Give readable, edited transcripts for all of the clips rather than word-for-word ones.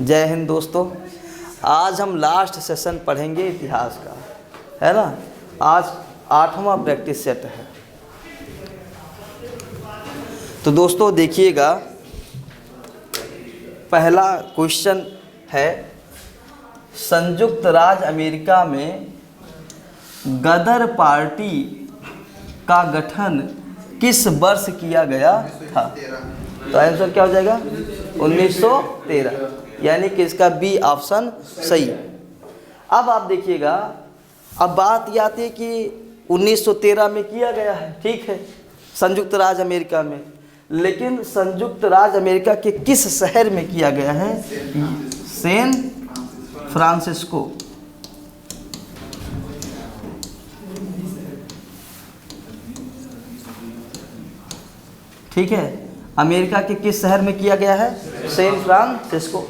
जय हिंद दोस्तों। आज हम लास्ट सेशन पढ़ेंगे इतिहास का, है ना। आज 8वां प्रैक्टिस सेट है। तो दोस्तों देखिएगा, पहला क्वेश्चन है, संयुक्त राज्य अमेरिका में गदर पार्टी का गठन किस वर्ष किया गया था? तो आंसर क्या हो जाएगा? 1913, यानी कि इसका बी ऑप्शन सही। अब आप देखिएगा, अब बात ये आती है कि 1913 में किया गया है, ठीक है, संयुक्त राज्य अमेरिका में, लेकिन संयुक्त राज्य अमेरिका के किस शहर में किया गया है? San Francisco. ठीक है, अमेरिका के किस शहर में किया गया है? San Francisco.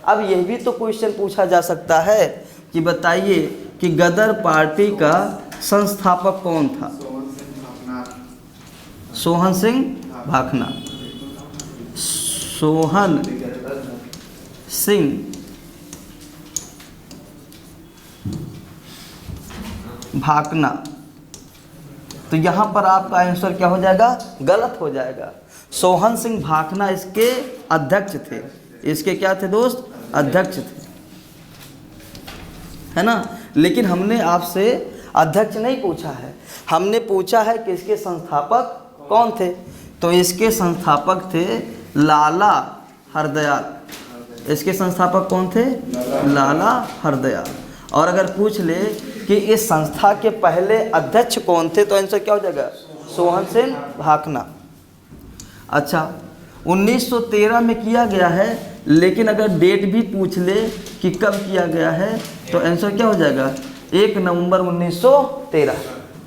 अब यह भी तो क्वेश्चन पूछा जा सकता है कि बताइए कि गदर पार्टी का संस्थापक कौन था? सोहन सिंह भाखना। सोहन सिंह भाखना। तो यहाँ पर आपका आंसर क्या हो जाएगा? गलत हो जाएगा। सोहन सिंह भाखना इसके अध्यक्ष थे। इसके क्या थे दोस्त? अध्यक्ष थे, है ना। लेकिन हमने आपसे अध्यक्ष नहीं पूछा है, हमने पूछा है कि इसके संस्थापक कौन थे। तो इसके संस्थापक थे लाला हरदयाल। इसके संस्थापक कौन थे? लाला हरदयाल। और अगर पूछ ले कि इस संस्था के पहले अध्यक्ष कौन थे, तो आंसर क्या हो जाएगा? सोहन सिंह भाखना। अच्छा, 1913 में किया गया है, लेकिन अगर डेट भी पूछ ले कि कब किया गया है, तो आंसर क्या हो जाएगा? 1 नवंबर 1913।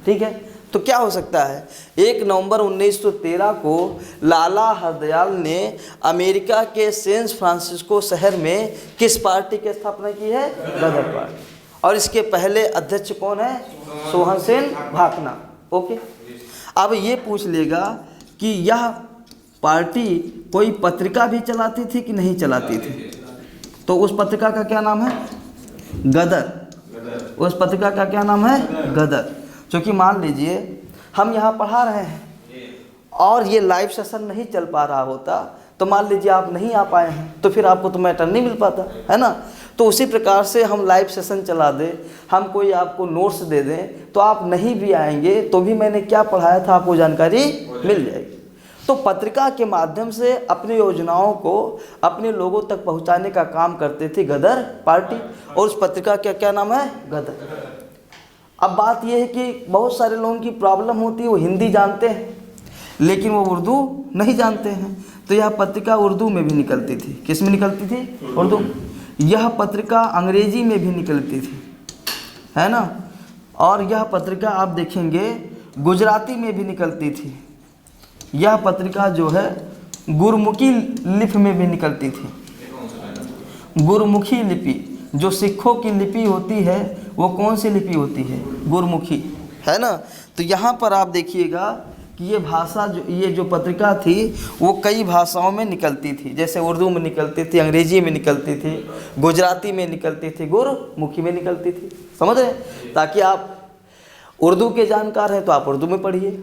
ठीक है, तो क्या हो सकता है? 1 नवंबर 1913 को लाला हरदयाल ने अमेरिका के सैन फ्रांसिस्को शहर में किस पार्टी की स्थापना की है? गदर पार्टी। और इसके पहले अध्यक्ष कौन है? सोहन सिंह भाखना। ओके, अब ये पूछ लेगा कि यह पार्टी कोई पत्रिका भी चलाती थी कि नहीं चलाती थी? तो उस पत्रिका का क्या नाम है? गदर। उस पत्रिका का क्या नाम है? गदर। क्योंकि मान लीजिए हम यहाँ पढ़ा रहे हैं और ये लाइव सेशन नहीं चल पा रहा होता, तो मान लीजिए आप नहीं आ पाए हैं, तो फिर आपको तो मैटर नहीं मिल पाता, है ना। तो उसी प्रकार से हम लाइव सेशन चला दें, हम कोई आपको नोट्स दे दें, तो आप नहीं भी आएंगे तो भी मैंने क्या पढ़ाया था आपको जानकारी मिल जाएगी। तो पत्रिका के माध्यम से अपनी योजनाओं को अपने लोगों तक पहुंचाने का काम करते थे गदर पार्टी, और उस पत्रिका का क्या नाम है? गदर। अब बात यह है कि बहुत सारे लोगों की प्रॉब्लम होती है, वो हिंदी जानते हैं लेकिन वो उर्दू नहीं जानते हैं। तो यह पत्रिका उर्दू में भी निकलती थी। किस में निकलती थी? उर्दू। यह पत्रिका अंग्रेजी में भी निकलती थी, है ना। और यह पत्रिका आप देखेंगे गुजराती में भी निकलती थी। यह पत्रिका जो है गुरमुखी लिपि में भी निकलती थी। गुरमुखी लिपि, जो सिखों की लिपि होती है, वो कौन सी लिपि होती है? गुरमुखी, है ना। तो यहाँ पर आप देखिएगा कि ये भाषा ये जो पत्रिका थी वो कई भाषाओं में निकलती थी। जैसे उर्दू में निकलती थी, अंग्रेजी में निकलती थी, गुजराती में निकलती थी, गुरमुखी में निकलती थी। समझ रहे? ताकि आप उर्दू के जानकार हैं तो आप उर्दू में पढ़िए,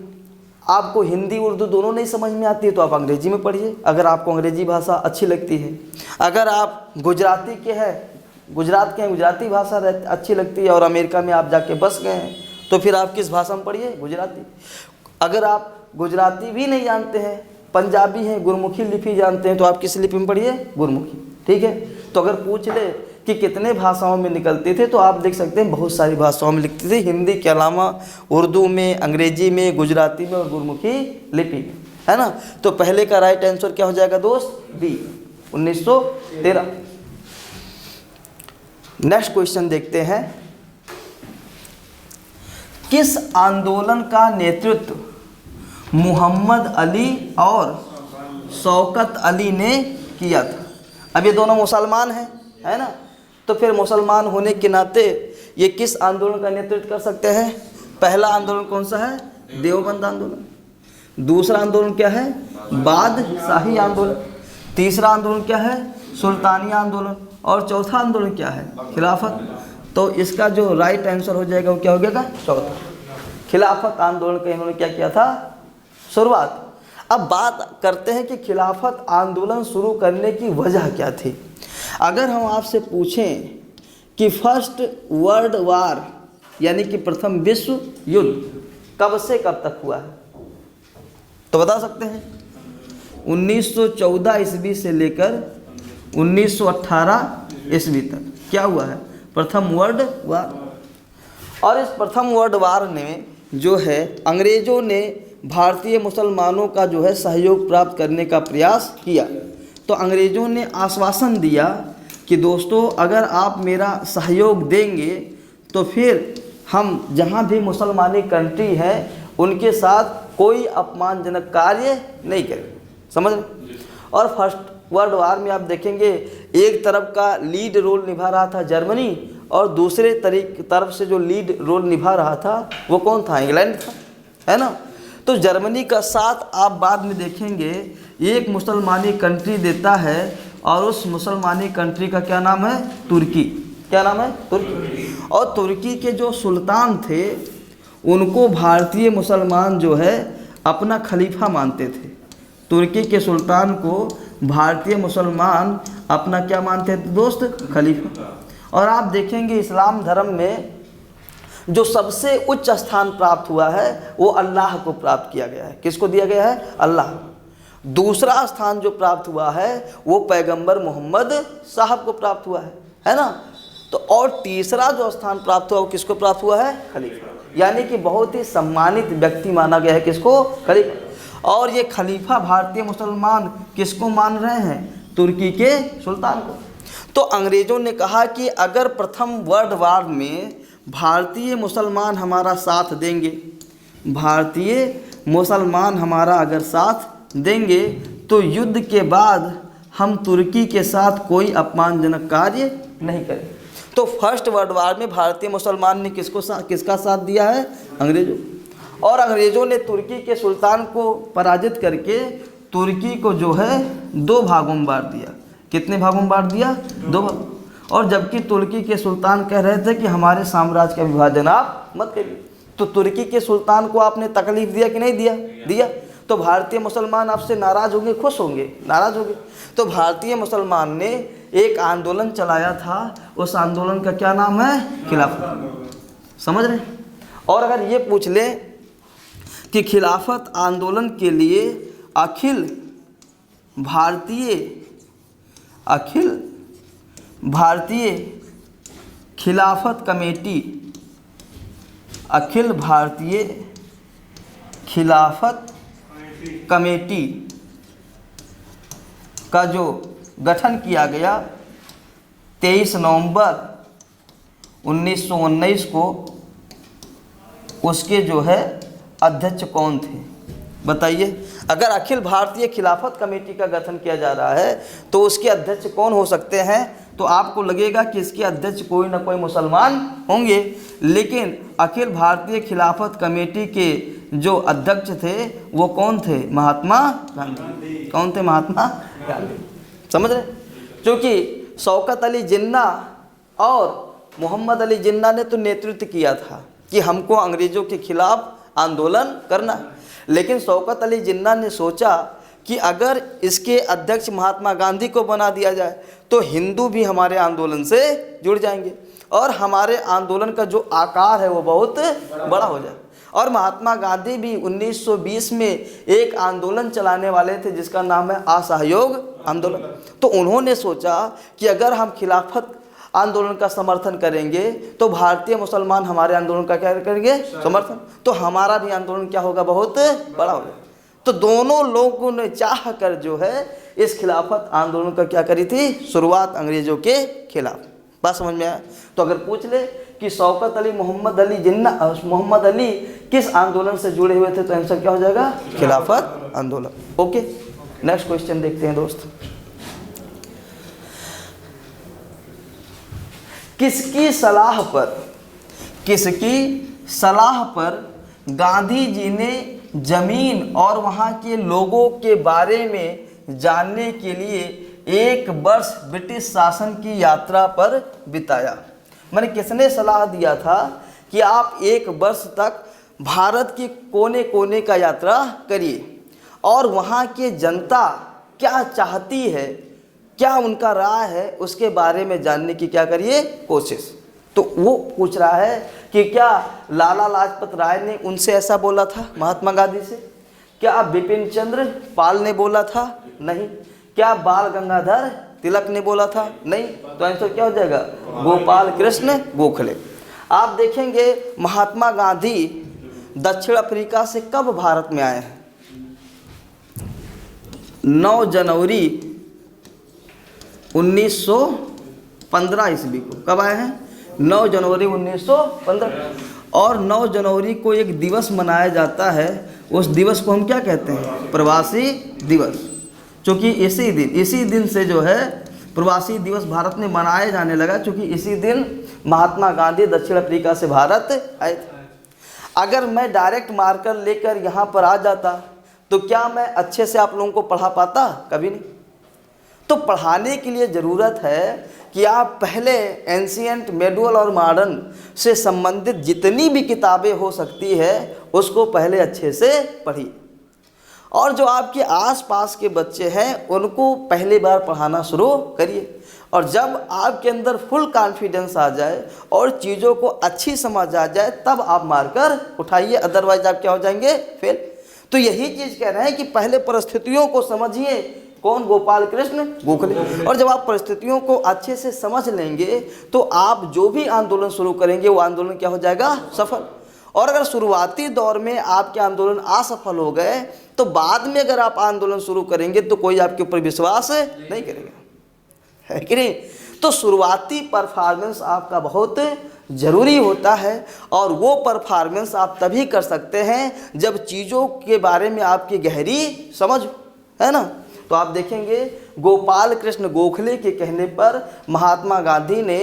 आपको हिंदी उर्दू दोनों नहीं समझ में आती है तो आप अंग्रेजी में पढ़िए, अगर आपको अंग्रेजी भाषा अच्छी लगती है। अगर आप गुजराती के हैं, गुजरात के हैं, गुजराती भाषा अच्छी लगती है और अमेरिका में आप जाके बस गए हैं, तो फिर आप किस भाषा में पढ़िए? गुजराती। अगर आप गुजराती भी नहीं जानते हैं, पंजाबी हैं, गुरमुखी लिपि जानते हैं, तो आप किस लिपि में पढ़िए? गुरमुखी। ठीक है, तो अगर पूछ ले कि कितने भाषाओं में निकलते थे, तो आप देख सकते हैं बहुत सारी भाषाओं में लिखते थे, हिंदी के अलावा उर्दू में, अंग्रेजी में, गुजराती में और गुरमुखी लिपि में, है ना। तो पहले का राइट आंसर क्या हो जाएगा दोस्त? बी, 1913। नेक्स्ट क्वेश्चन देखते हैं, किस आंदोलन का नेतृत्व मोहम्मद अली और शौकत अली ने किया था? अब ये दोनों मुसलमान हैं, है ना। तो फिर मुसलमान होने के नाते ये किस आंदोलन का नेतृत्व कर सकते हैं? पहला आंदोलन कौन सा है? देवबंद आंदोलन। दूसरा आंदोलन क्या है? बादशाही आंदोलन। तीसरा आंदोलन क्या है? सुल्तानी आंदोलन, और चौथा आंदोलन क्या है? खिलाफत। तो इसका जो राइट आंसर हो जाएगा वो क्या हो जाएगा? चौथा। खिलाफत आंदोलन का इन्होंने क्या किया था? शुरुआत। अब बात करते हैं कि खिलाफत आंदोलन शुरू करने की वजह क्या थी। अगर हम आपसे पूछें कि फर्स्ट वर्ल्ड वार यानी कि प्रथम विश्व युद्ध कब से कब तक हुआ है, तो बता सकते हैं? 1914 ईस्वी से लेकर 1918 ईस्वी तक क्या हुआ है? प्रथम वर्ल्ड वार। और इस प्रथम वर्ल्ड वार में जो है अंग्रेज़ों ने भारतीय मुसलमानों का जो है सहयोग प्राप्त करने का प्रयास किया। तो अंग्रेज़ों ने आश्वासन दिया कि दोस्तों अगर आप मेरा सहयोग देंगे तो फिर हम जहाँ भी मुसलमानी कंट्री है उनके साथ कोई अपमानजनक कार्य नहीं करें। समझ रहे? और फर्स्ट वर्ल्ड वार में आप देखेंगे एक तरफ का लीड रोल निभा रहा था जर्मनी, और दूसरे तरफ से जो लीड रोल निभा रहा था वो कौन था? इंग्लैंड था, है ना। तो जर्मनी का साथ आप बाद में देखेंगे एक मुसलमानी कंट्री देता है, और उस मुसलमानी कंट्री का क्या नाम है? तुर्की। क्या नाम है? तुर्की। और तुर्की के जो सुल्तान थे उनको भारतीय मुसलमान जो है अपना खलीफा मानते थे। तुर्की के सुल्तान को भारतीय मुसलमान अपना क्या मानते थे दोस्त? खलीफा। और आप देखेंगे इस्लाम धर्म में जो सबसे उच्च स्थान प्राप्त हुआ है वो अल्लाह को प्राप्त किया गया है। किसको दिया गया है? अल्लाह। दूसरा स्थान जो प्राप्त हुआ है वो पैगंबर मोहम्मद साहब को प्राप्त हुआ है ना। तो और तीसरा जो स्थान प्राप्त हुआ वो किसको प्राप्त हुआ है? खलीफा। यानी कि बहुत ही सम्मानित व्यक्ति माना गया है। किसको? खलीफा। और ये खलीफा भारतीय मुसलमान किसको मान रहे हैं? तुर्की के सुल्तान को। तो अंग्रेज़ों ने कहा कि अगर प्रथम वर्ल्ड वार में भारतीय मुसलमान हमारा साथ देंगे, भारतीय मुसलमान हमारा अगर साथ देंगे तो युद्ध के बाद हम तुर्की के साथ कोई अपमानजनक कार्य नहीं करें। तो फर्स्ट वर्ल्ड वार में भारतीय मुसलमान ने किसका साथ दिया है? अंग्रेज़ों। और अंग्रेज़ों ने तुर्की के सुल्तान को पराजित करके तुर्की को जो है 2 भागों में बांट दिया। कितने भागों में बांट दिया? 2 भाग। और जबकि तुर्की के सुल्तान कह रहे थे कि हमारे साम्राज्य का विभाजन आप मत करिए। तो तुर्की के सुल्तान को आपने तकलीफ दिया कि नहीं दिया? दिया। तो भारतीय मुसलमान आपसे नाराज़ होंगे, खुश होंगे? नाराज़ होंगे। तो भारतीय मुसलमान ने एक आंदोलन चलाया था, उस आंदोलन का क्या नाम है? खिलाफत। समझ रहे? और अगर ये पूछ ले कि खिलाफत आंदोलन के लिए अखिल भारतीय खिलाफत कमेटी, अखिल भारतीय खिलाफत कमेटी का जो गठन किया गया 23 नवंबर 1919 को, उसके जो है अध्यक्ष कौन थे? बताइए। अगर अखिल भारतीय खिलाफत कमेटी का गठन किया जा रहा है तो उसके अध्यक्ष कौन हो सकते हैं? तो आपको लगेगा कि इसके अध्यक्ष कोई ना कोई मुसलमान होंगे, लेकिन अखिल भारतीय खिलाफत कमेटी के जो अध्यक्ष थे वो कौन थे? महात्मा गांधी। कौन थे? महात्मा गांधी। समझ रहे? क्योंकि शौकत अली जिन्ना और मोहम्मद अली जिन्ना ने तो नेतृत्व किया था कि हमको अंग्रेज़ों के खिलाफ आंदोलन करना है, लेकिन शौकत अली जिन्ना ने सोचा कि अगर इसके अध्यक्ष महात्मा गांधी को बना दिया जाए तो हिंदू भी हमारे आंदोलन से जुड़ जाएंगे और हमारे आंदोलन का जो आकार है वो बहुत बड़ा हो जाए। और महात्मा गांधी भी 1920 में एक आंदोलन चलाने वाले थे जिसका नाम है असहयोग आंदोलन। तो उन्होंने सोचा कि अगर हम खिलाफत आंदोलन का समर्थन करेंगे तो भारतीय मुसलमान हमारे आंदोलन का क्या करेंगे? समर्थन। तो हमारा भी आंदोलन क्या होगा? बहुत बड़ा होगा। तो दोनों लोगों ने चाह कर जो है इस खिलाफत आंदोलन का क्या करी थी? शुरुआत अंग्रेज़ों के खिलाफ। बात समझ में आया? तो अगर पूछ ले कि शौकत अली मोहम्मद अली किस आंदोलन से जुड़े हुए थे तो आंसर क्या हो जाएगा? खिलाफत आंदोलन। ओके, नेक्स्ट क्वेश्चन देखते हैं दोस्त। किसकी सलाह पर गांधी जी ने जमीन और वहाँ के लोगों के बारे में जानने के लिए 1 वर्ष ब्रिटिश शासन की यात्रा पर बिताया। मैंने किसने सलाह दिया था कि आप 1 वर्ष तक भारत के कोने कोने का यात्रा करिए और वहाँ की जनता क्या चाहती है, क्या उनका राय है, उसके बारे में जानने की क्या करिए कोशिश। तो वो पूछ रहा है कि क्या लाला लाजपत राय ने उनसे ऐसा बोला था महात्मा गांधी से? क्या बिपिन चंद्र पाल ने बोला था? नहीं। क्या बाल गंगाधर तिलक ने बोला था? नहीं। तो आंसर क्या हो जाएगा? गोपाल कृष्ण गोखले। आप देखेंगे महात्मा गांधी दक्षिण अफ्रीका से कब भारत में आए हैं? 9 जनवरी 1915 ईस्वी को। कब आए हैं? 9 जनवरी 1915। और 9 जनवरी को एक दिवस मनाया जाता है, उस दिवस को हम क्या कहते हैं? प्रवासी दिवस। क्योंकि इसी दिन से जो है प्रवासी दिवस भारत में मनाया जाने लगा, क्योंकि इसी दिन महात्मा गांधी दक्षिण अफ्रीका से भारत आए थे। अगर मैं डायरेक्ट मार्कर लेकर यहाँ पर आ जाता तो क्या मैं अच्छे से आप लोगों को पढ़ा पाता? कभी नहीं। तो पढ़ाने के लिए ज़रूरत है कि आप पहले एंशिएंट, मेडुअल और मॉडर्न से संबंधित जितनी भी किताबें हो सकती है उसको पहले अच्छे से पढ़िए। और जो आपके आसपास के बच्चे हैं उनको पहली बार पढ़ाना शुरू करिए। और जब आपके अंदर फुल कॉन्फिडेंस आ जाए और चीज़ों को अच्छी समझ आ जाए तब आप मार्कर उठाइए, अदरवाइज आप क्या हो जाएंगे? फेल। तो यही चीज़ कह रहे हैं कि पहले परिस्थितियों को समझिए। कौन? गोपाल कृष्ण गोखले। और जब आप परिस्थितियों को अच्छे से समझ लेंगे तो आप जो भी आंदोलन शुरू करेंगे वो आंदोलन क्या हो जाएगा? सफल। और अगर शुरुआती दौर में आपके आंदोलन असफल हो गए तो बाद में अगर आप आंदोलन शुरू करेंगे तो कोई आपके ऊपर विश्वास नहीं करेगा, है कि नहीं? तो शुरुआती परफॉर्मेंस आपका बहुत ज़रूरी होता है और वो परफॉर्मेंस आप तभी कर सकते हैं जब चीज़ों के बारे में आपकी गहरी समझ, है ना? तो आप देखेंगे गोपाल कृष्ण गोखले के कहने पर महात्मा गांधी ने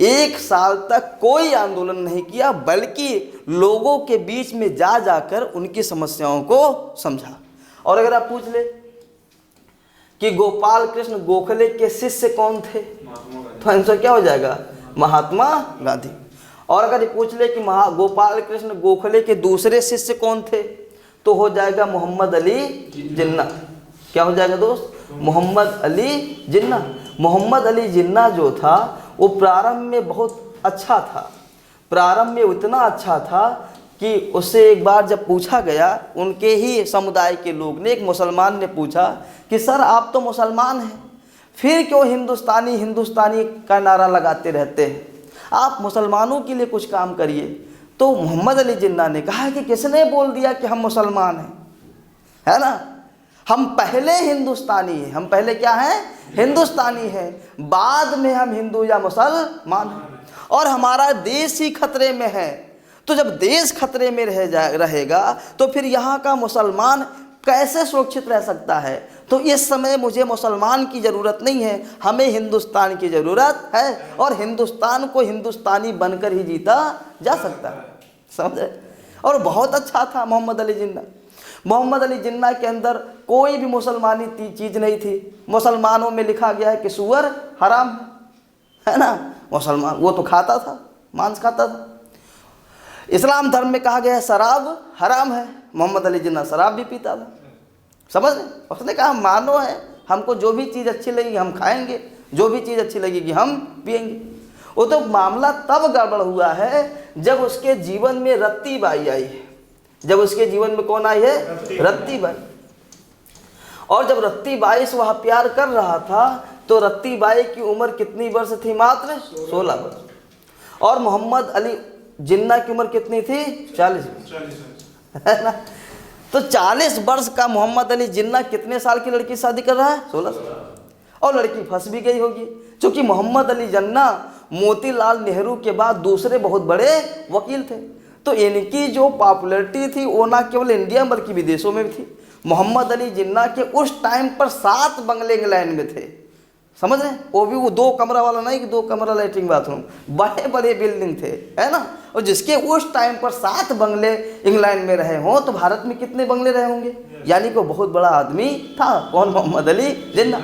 1 साल तक कोई आंदोलन नहीं किया, बल्कि लोगों के बीच में जा जाकर उनकी समस्याओं को समझा। और अगर आप पूछ ले कि गोपाल कृष्ण गोखले के शिष्य कौन थे तो आंसर क्या हो जाएगा? महात्मा गांधी। और अगर ये पूछ ले कि गोपाल कृष्ण गोखले के दूसरे शिष्य कौन थे तो हो जाएगा मोहम्मद अली जिन्ना। क्या हो जाएगा दोस्त? मोहम्मद अली जिन्ना। मोहम्मद अली जिन्ना जो था वो प्रारंभ में बहुत अच्छा था, प्रारंभ में इतना अच्छा था कि उससे एक बार जब पूछा गया, उनके ही समुदाय के लोग ने, एक मुसलमान ने पूछा कि सर आप तो मुसलमान हैं, फिर क्यों हिंदुस्तानी हिंदुस्तानी का नारा लगाते रहते हैं? आप मुसलमानों के लिए कुछ काम करिए। तो मोहम्मद अली जिन्ना ने कहा कि किसने बोल दिया कि हम मुसलमान हैं, है ना? हम पहले हिंदुस्तानी हैं, हम पहले क्या हैं? हिंदुस्तानी हैं, बाद में हम हिंदू या मुसलमान हैं। और हमारा देश ही खतरे में है। तो जब देश खतरे में रहेगा तो फिर यहाँ का मुसलमान कैसे सुरक्षित रह सकता है? तो इस समय मुझे मुसलमान की ज़रूरत नहीं है, हमें हिंदुस्तान की ज़रूरत है। और हिंदुस्तान को हिंदुस्तानी बनकर ही जीता जा सकता है, समझे? और बहुत अच्छा था मोहम्मद अली जिन्ना। मोहम्मद अली जिन्ना के अंदर कोई भी मुसलमानी चीज़ नहीं थी। मुसलमानों में लिखा गया है कि सूअर हराम है ना, मुसलमान वो तो खाता था, मांस खाता था। इस्लाम धर्म में कहा गया है शराब हराम है, मोहम्मद अली जिन्ना शराब भी पीता था, समझ रहे? उसने कहा मानो है, हमको जो भी चीज़ अच्छी लगेगी हम खाएंगे, जो भी चीज़ अच्छी लगेगी हम पिएंगे। वो तो मामला तब गड़बड़ हुआ है जब उसके जीवन में रत्ती बाई आई है। जब उसके जीवन में कौन आई है? रत्ती बाई। और जब रत्ती बाई से वह प्यार कर रहा था तो रत्ती बाई की उम्र कितनी वर्ष थी? मात्र 16 वर्ष। और मोहम्मद अली जिन्ना की उम्र कितनी थी? 40 वर्ष, है ना? तो 40 वर्ष का मोहम्मद अली जिन्ना कितने साल की लड़की शादी कर रहा है? 16 साल। और लड़की फंस भी गई होगी, क्योंकि मोहम्मद अली जिन्ना मोतीलाल नेहरू के बाद दूसरे बहुत बड़े वकील थे। तो इनकी जो पॉपुलैरिटी थी वो ना केवल इंडिया बल्कि विदेशों में भी थी। मोहम्मद अली जिन्ना के उस टाइम पर 7 बंगले इंग्लैंड में थे, समझ रहे हैं? वो भी वो 2 कमरा वाला नहीं कि 2 कमरा लैट्रिन बाथरूम, बड़े बड़े बिल्डिंग थे, है ना। और जिसके उस टाइम पर 7 बंगले इंग्लैंड में रहे हों तो भारत में कितने बंगले रहे होंगे? यानी कि बहुत बड़ा आदमी था। कौन? मोहम्मद अली जिन्ना।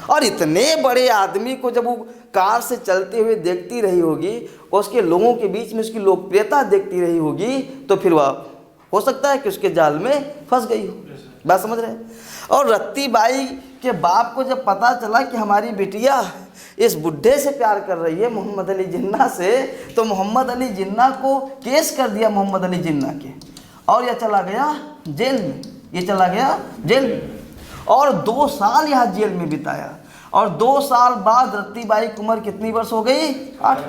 और इतने बड़े आदमी को जब वो कार से चलते हुए देखती रही होगी और उसके लोगों के बीच में उसकी लोकप्रियता देखती रही होगी, तो फिर वह हो सकता है कि उसके जाल में फंस गई हो। बात समझ रहे हैं? और रत्ती बाई के बाप को जब पता चला कि हमारी बिटिया इस बुढ़े से प्यार कर रही है, मोहम्मद अली जिन्ना से, तो मोहम्मद अली जिन्ना को केस कर दिया मोहम्मद अली जिन्ना के, और यह चला गया जेल में। ये चला गया जेल में और 2 साल यहाँ जेल में बिताया। और 2 साल बाद रत्ती बाई की उम्र कितनी वर्ष हो गई? 8।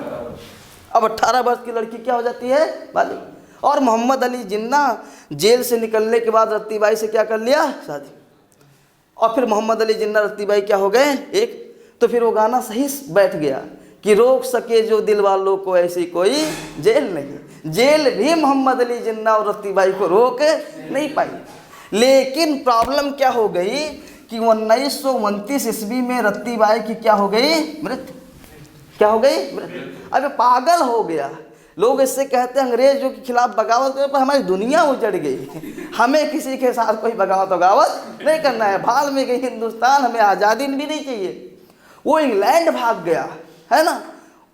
अब 18 वर्ष की लड़की क्या हो जाती है? बालिग। और मोहम्मद अली जिन्ना जेल से निकलने के बाद रत्ती बाई से क्या कर लिया? शादी। और फिर मोहम्मद अली जिन्ना रत्ती बाई क्या हो गए? एक। तो फिर वो गाना सही बैठ गया कि रोक सके जो दिल वालों को ऐसी कोई जेल नहीं। जेल भी मोहम्मद अली जिन्ना और रत्ती बाई को रोक नहीं पाई। लेकिन प्रॉब्लम क्या हो गई कि 1929 ईस्वी में रत्ती बाई की क्या हो गई? मृत्यु। क्या हो गई? मृत्यु। अबे पागल हो गया। लोग इससे कहते हैं अंग्रेजों के खिलाफ बगावत कर, पर हमारी दुनिया उजड़ गई। हमें किसी के साथ कोई बगावत बगावत नहीं करना है। भाल में गई हिंदुस्तान, हमें आज़ादी भी नहीं चाहिए। वो इंग्लैंड भाग गया, है ना।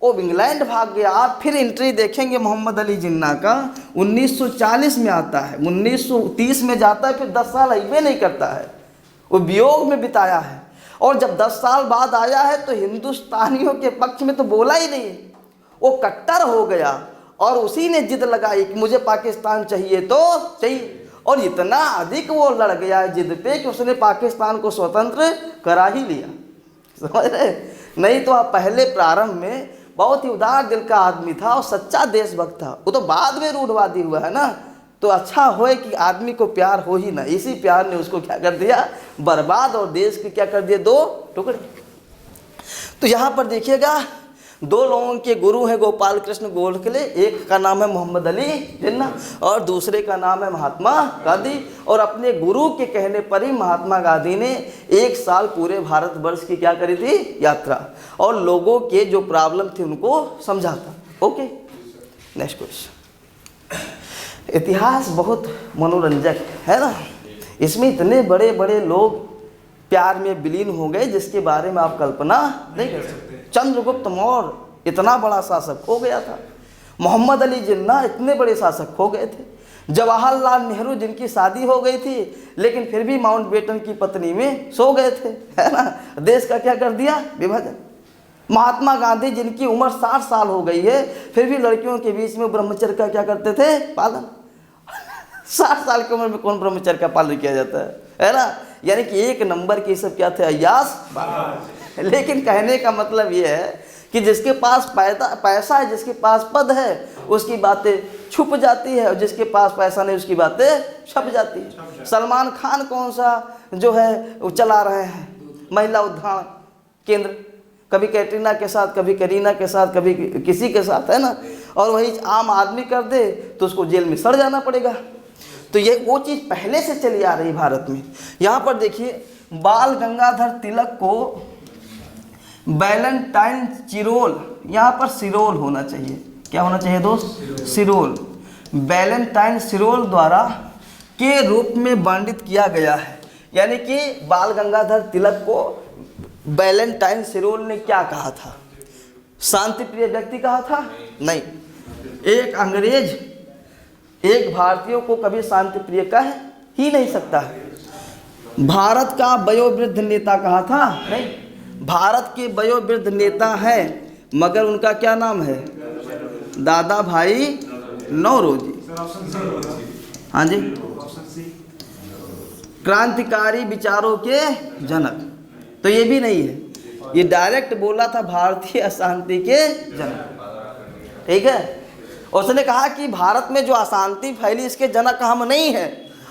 वो इंग्लैंड भाग गया। आप फिर एंट्री देखेंगे मोहम्मद अली जिन्ना का 1940 में आता है, 1930 में जाता है, फिर 10 साल अइबे नहीं करता है। वो वियोग में बिताया है। और जब 10 साल बाद आया है तो हिंदुस्तानियों के पक्ष में तो बोला ही नहीं। वो कट्टर हो गया और उसी ने जिद लगाई कि मुझे पाकिस्तान चाहिए तो चाहिए। और इतना अधिक वो लड़ गया है जिद पे कि उसने पाकिस्तान को स्वतंत्र करा ही लिया। समझ रहे? नहीं तो आप पहले प्रारंभ में बहुत ही उदार दिल का आदमी था और सच्चा देशभक्त था। वो तो बाद में रूढ़वादी हुआ है ना। तो अच्छा होए कि आदमी को प्यार हो ही ना। इसी प्यार ने उसको क्या कर दिया? बर्बाद। और देश के क्या कर दिए? 2 टुकड़े। तो यहाँ पर देखिएगा 2 लोगों के गुरु हैं गोपाल कृष्ण गोखले। एक का नाम है मोहम्मद अली जिन्ना और दूसरे का नाम है महात्मा गांधी। और अपने गुरु के कहने पर ही महात्मा गांधी ने 1 साल पूरे भारतवर्ष की क्या करी थी? यात्रा। और लोगों के जो प्रॉब्लम थे उनको समझा था। Okay, next question. इतिहास बहुत मनोरंजक है ना। इसमें इतने बड़े बड़े लोग प्यार में विलीन हो गए जिसके बारे में आप कल्पना नहीं कर सकते। चंद्रगुप्त मौर्य इतना बड़ा शासक हो गया था। मोहम्मद अली जिन्ना इतने बड़े शासक हो गए थे। जवाहरलाल नेहरू जिनकी शादी हो गई थी लेकिन फिर भी माउंटबेटन की पत्नी में सो गए थे, है ना। देश का क्या कर दिया? विभाजन। महात्मा गांधी जिनकी उम्र 60 साल हो गई है फिर भी लड़कियों के बीच में ब्रह्मचर्य का क्या करते थे? पालन। 60 साल की उम्र में कौन ब्रह्मचर्य का पालन किया जाता है ना। यानी कि 1 नंबर के सब क्या थे? अय्यास। लेकिन कहने का मतलब ये है कि जिसके पास पैसा है, जिसके पास पद है, उसकी बातें छुप जाती है और जिसके पास पैसा नहीं उसकी बातें छप जाती है। सलमान खान कौन सा जो है वो चला रहे हैं महिला उद्धार केंद्र, कभी कैटरीना के साथ, कभी करीना के साथ, कभी किसी के साथ, है ना। और वही आम आदमी कर दे तो उसको जेल में सड़ जाना पड़ेगा। तो ये वो चीज़ पहले से चली आ रही भारत में। यहाँ पर देखिए बाल गंगाधर तिलक को वैलेंटाइन चिरोल, यहाँ पर सिरोल होना चाहिए। क्या होना चाहिए दोस्त? सिरोल। वैलेंटाइन सिरोल द्वारा के रूप में वर्णित किया गया है। यानी कि बाल गंगाधर तिलक को वैलेंटाइन सिरोल ने क्या कहा था? शांति प्रिय व्यक्ति कहा था? नहीं। एक अंग्रेज एक भारतीय को कभी शांति प्रिय कह ही नहीं सकता है। भारत का वयोवृद्ध नेता कहा था? नहीं। भारत के वयोवृद्ध नेता हैं मगर उनका क्या नाम है? दादा भाई नौरोजी। हाँ जी, क्रांतिकारी विचारों के जनक। तो ये भी नहीं है, ये डायरेक्ट बोला था भारतीय अशांति के जनक। ठीक है। उसने कहा कि भारत में जो अशांति फैली इसके जनक हम नहीं हैं।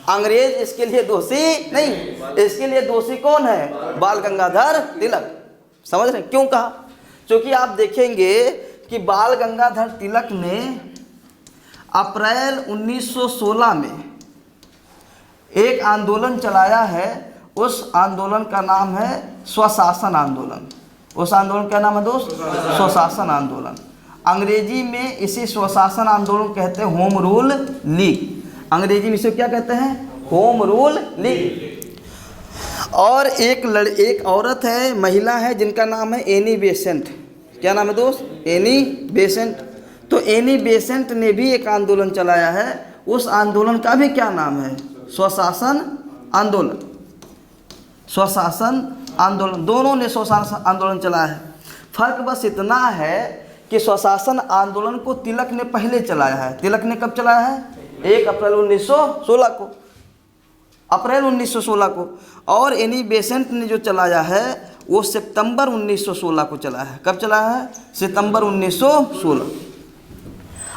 अंग्रेज इसके लिए दोषी नहीं, इसके लिए दोषी कौन है? बाल गंगाधर तिलक। समझ रहे? क्यों कहा? क्योंकि आप देखेंगे कि बाल गंगाधर तिलक ने अप्रैल 1916 में एक आंदोलन चलाया है। उस आंदोलन का नाम है स्वशासन आंदोलन। उस आंदोलन का नाम है दोस्त स्वशासन आंदोलन। अंग्रेजी में इसी स्वशासन आंदोलन कहते हैं होम रूल लीग। अंग्रेजी में इसे क्या कहते हैं? Home rule league. और एक औरत है, महिला है, जिनका नाम है एनी बेसेंट। क्या नाम है दोस्त? Annie Besant. तो एनी बेसेंट ने भी एक आंदोलन चलाया है। उस आंदोलन का भी क्या नाम है? स्वशासन आंदोलन। स्वशासन आंदोलन, दोनों ने स्वशासन आंदोलन चलाया है। फर्क बस इतना है कि स्वशासन आंदोलन को तिलक ने पहले चलाया है। तिलक ने कब चलाया है? 1 अप्रैल 1916 को, अप्रैल 1916 को। और एनी बेसेंट ने जो चलाया है वो सितंबर 1916 को चलाया है। कब चलाया है? सितंबर 1916।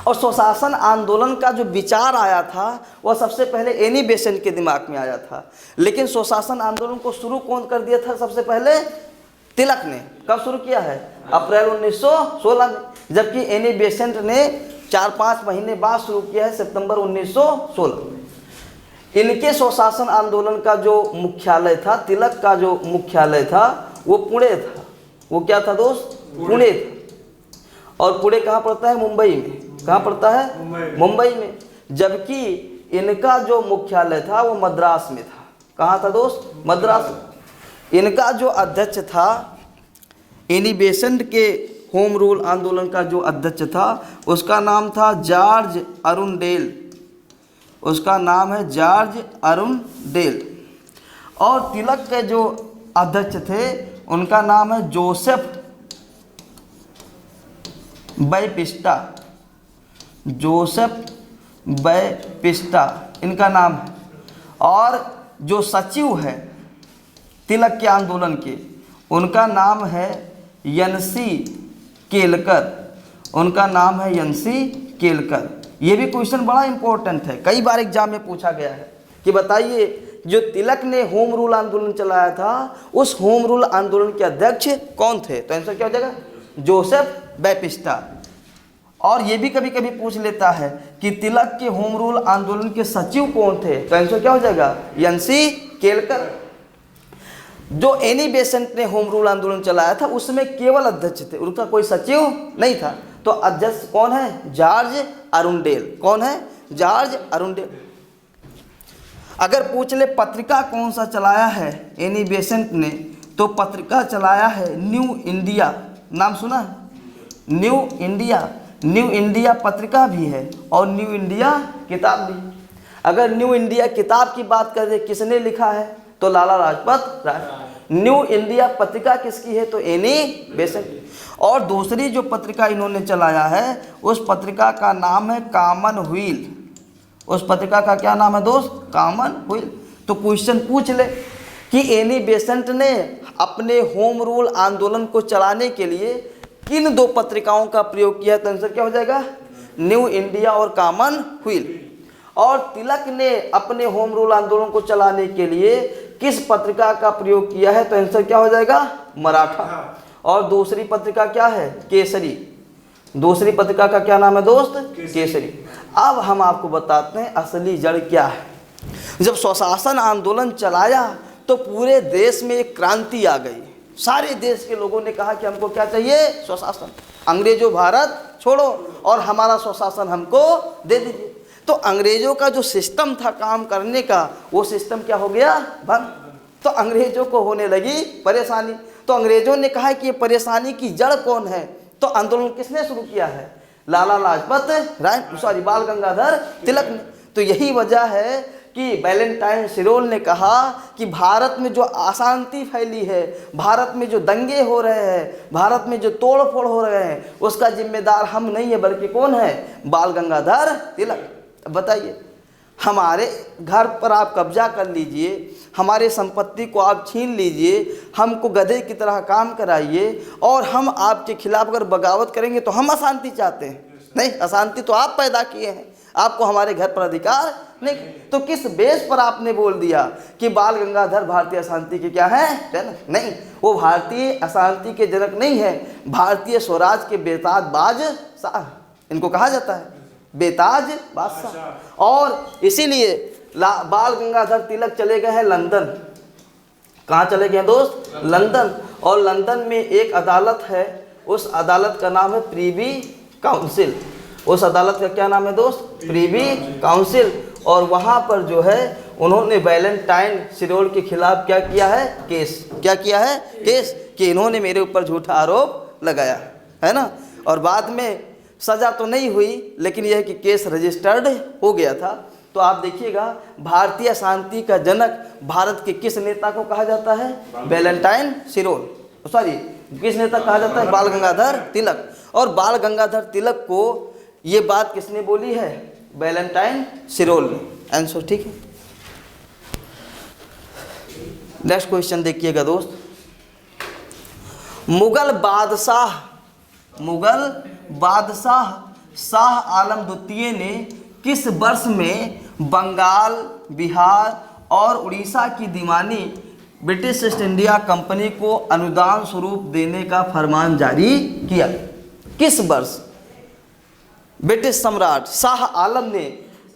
और स्वशासन आंदोलन का जो विचार आया था वह सबसे पहले एनी बेसेंट के दिमाग में आया था, लेकिन स्वशासन आंदोलन को शुरू कौन कर दिया था? सबसे पहले तिलक ने। कब शुरू किया है? अप्रैल 1916 में। जबकि एनी बेसेंट ने 4-5 महीने बाद शुरू किया है, सितंबर 1916। इनके स्वशासन आंदोलन का जो मुख्यालय था, तिलक का जो मुख्यालय था वो पुणे था। वो क्या था दोस्त? पुणे था। और पुणे कहाँ पड़ता है? मुंबई में। कहाँ पड़ता है? मुंबई में। जबकि इनका जो मुख्यालय था वो मद्रास में था। कहाँ था दोस्त? मद्रास। इनका जो अध्यक्ष था, एनी बेसेंट के होम रूल आंदोलन का जो अध्यक्ष था उसका नाम था जॉर्ज अरुंडेल। उसका नाम है जॉर्ज अरुंडेल। और तिलक के जो अध्यक्ष थे उनका नाम है जोसेफ बैपिस्टा। जोसेफ बैपिस्टा इनका नाम है। और जो सचिव है तिलक के आंदोलन के, उनका नाम है यनसी केलकर। उनका नाम है यनसी केलकर। ये भी क्वेश्चन बड़ा इंपॉर्टेंट है, कई बार एग्जाम में पूछा गया है कि बताइए जो तिलक ने होम रूल आंदोलन चलाया था उस होम रूल आंदोलन के अध्यक्ष कौन थे? तो आंसर क्या हो जाएगा? जोसेफ बैपिस्टा। और ये भी कभी कभी पूछ लेता है कि तिलक के होम रूल आंदोलन के सचिव कौन थे? तो आंसर क्या हो जाएगा? यनसी केलकर। जो एनी बेसेंट ने होम रूल आंदोलन चलाया था उसमें केवल अध्यक्ष थे, उनका कोई सचिव नहीं था। तो अध्यक्ष कौन है? George Arundale. कौन है? George Arundale. अगर पूछ ले पत्रिका कौन सा चलाया है एनी बेसेंट ने, तो पत्रिका चलाया है न्यू इंडिया। नाम सुना है? New India. न्यू इंडिया पत्रिका भी है और न्यू इंडिया किताब भी। अगर न्यू इंडिया किताब की बात करें किसने लिखा है? तो लाला लाजपत राय। न्यू इंडिया पत्रिका किसकी है? तो एनी बेसेंट। और दूसरी जो पत्रिका इन्होंने चलाया है उस पत्रिका का नाम है कॉमनवेल्थ। उस पत्रिका का क्या नाम है दोस्त? कॉमनवेल्थ। तो क्वेश्चन पूछ ले कि एनी बेसेंट ने अपने होम रूल आंदोलन को चलाने के लिए किन 2 पत्रिकाओं का प्रयोग किया? तो आंसर क्या हो जाएगा? न्यू इंडिया और कॉमनवेल्थ। और तिलक ने अपने होम रूल आंदोलन को चलाने के लिए किस पत्रिका का प्रयोग किया है? तो आंसर क्या हो जाएगा? मराठा। और दूसरी पत्रिका क्या है? केसरी। दूसरी पत्रिका का क्या नाम है दोस्त? केसरी। अब हम आपको बताते हैं असली जड़ क्या है। जब स्वशासन आंदोलन चलाया तो पूरे देश में एक क्रांति आ गई। सारे देश के लोगों ने कहा कि हमको क्या चाहिए? स्वशासन। अंग्रेजों भारत छोड़ो और हमारा स्वशासन हमको दे दीजिए। तो अंग्रेजों का जो सिस्टम था काम करने का वो सिस्टम क्या हो गया? भंग। तो अंग्रेजों को होने लगी परेशानी। तो अंग्रेजों ने कहा कि ये परेशानी की जड़ कौन है? तो आंदोलन किसने शुरू किया है? लाला लाजपत राय, सॉरी बाल गंगाधर तिलक ने। तो यही वजह है कि वैलेंटाइन सिरोल ने कहा कि भारत में जो अशांति फैली है, भारत में जो दंगे हो रहे हैं, भारत में जो तोड़ फोड़ हो रहे हैं, उसका जिम्मेदार हम नहीं है बल्कि कौन है? बाल गंगाधर तिलक। बताइए, हमारे घर पर आप कब्जा कर लीजिए, हमारे संपत्ति को आप छीन लीजिए, हमको गधे की तरह काम कराइए और हम आपके खिलाफ अगर बगावत करेंगे तो हम अशांति चाहते हैं? नहीं, अशांति तो आप पैदा किए हैं, आपको हमारे घर पर अधिकार नहीं। तो किस बेस पर आपने बोल दिया कि बाल गंगाधर भारतीय अशांति के क्या है? जनक? नहीं, वो भारतीय अशांति के जनक नहीं है, भारतीय स्वराज के बेताज बादशाह इनको कहा जाता है, बेताज बादशाह। और इसीलिए बाल गंगाधर तिलक चले गए हैं लंदन। कहाँ चले गए दोस्त? लंदन। और लंदन में एक अदालत है, उस अदालत का नाम है प्रीवी काउंसिल। उस अदालत का क्या नाम है दोस्त? प्रीवी काउंसिल। और वहाँ पर जो है उन्होंने वैलेंटाइन सिरोल के खिलाफ क्या किया है? केस। क्या किया है? केस, कि इन्होंने मेरे ऊपर झूठा आरोप लगाया है ना। और बाद में सज़ा तो नहीं हुई, लेकिन यह है कि केस रजिस्टर्ड हो गया था। तो आप देखिएगा, भारतीय शांति का जनक भारत के किस नेता को कहा जाता है? वैलेंटाइन सिरोल। सॉरी, किस नेता कहा जाता है? बाल गंगाधर तिलक। और बाल गंगाधर तिलक को ये बात किसने बोली है? वैलेंटाइन सिरोल ने। आंसर ठीक है। नेक्स्ट क्वेश्चन देखिएगा दोस्त, मुगल बादशाह शाह आलम द्वितीय ने किस वर्ष में बंगाल, बिहार और उड़ीसा की दीवानी ब्रिटिश ईस्ट इंडिया कंपनी को अनुदान स्वरूप देने का फरमान जारी किया? किस वर्ष ब्रिटिश सम्राट शाह आलम ने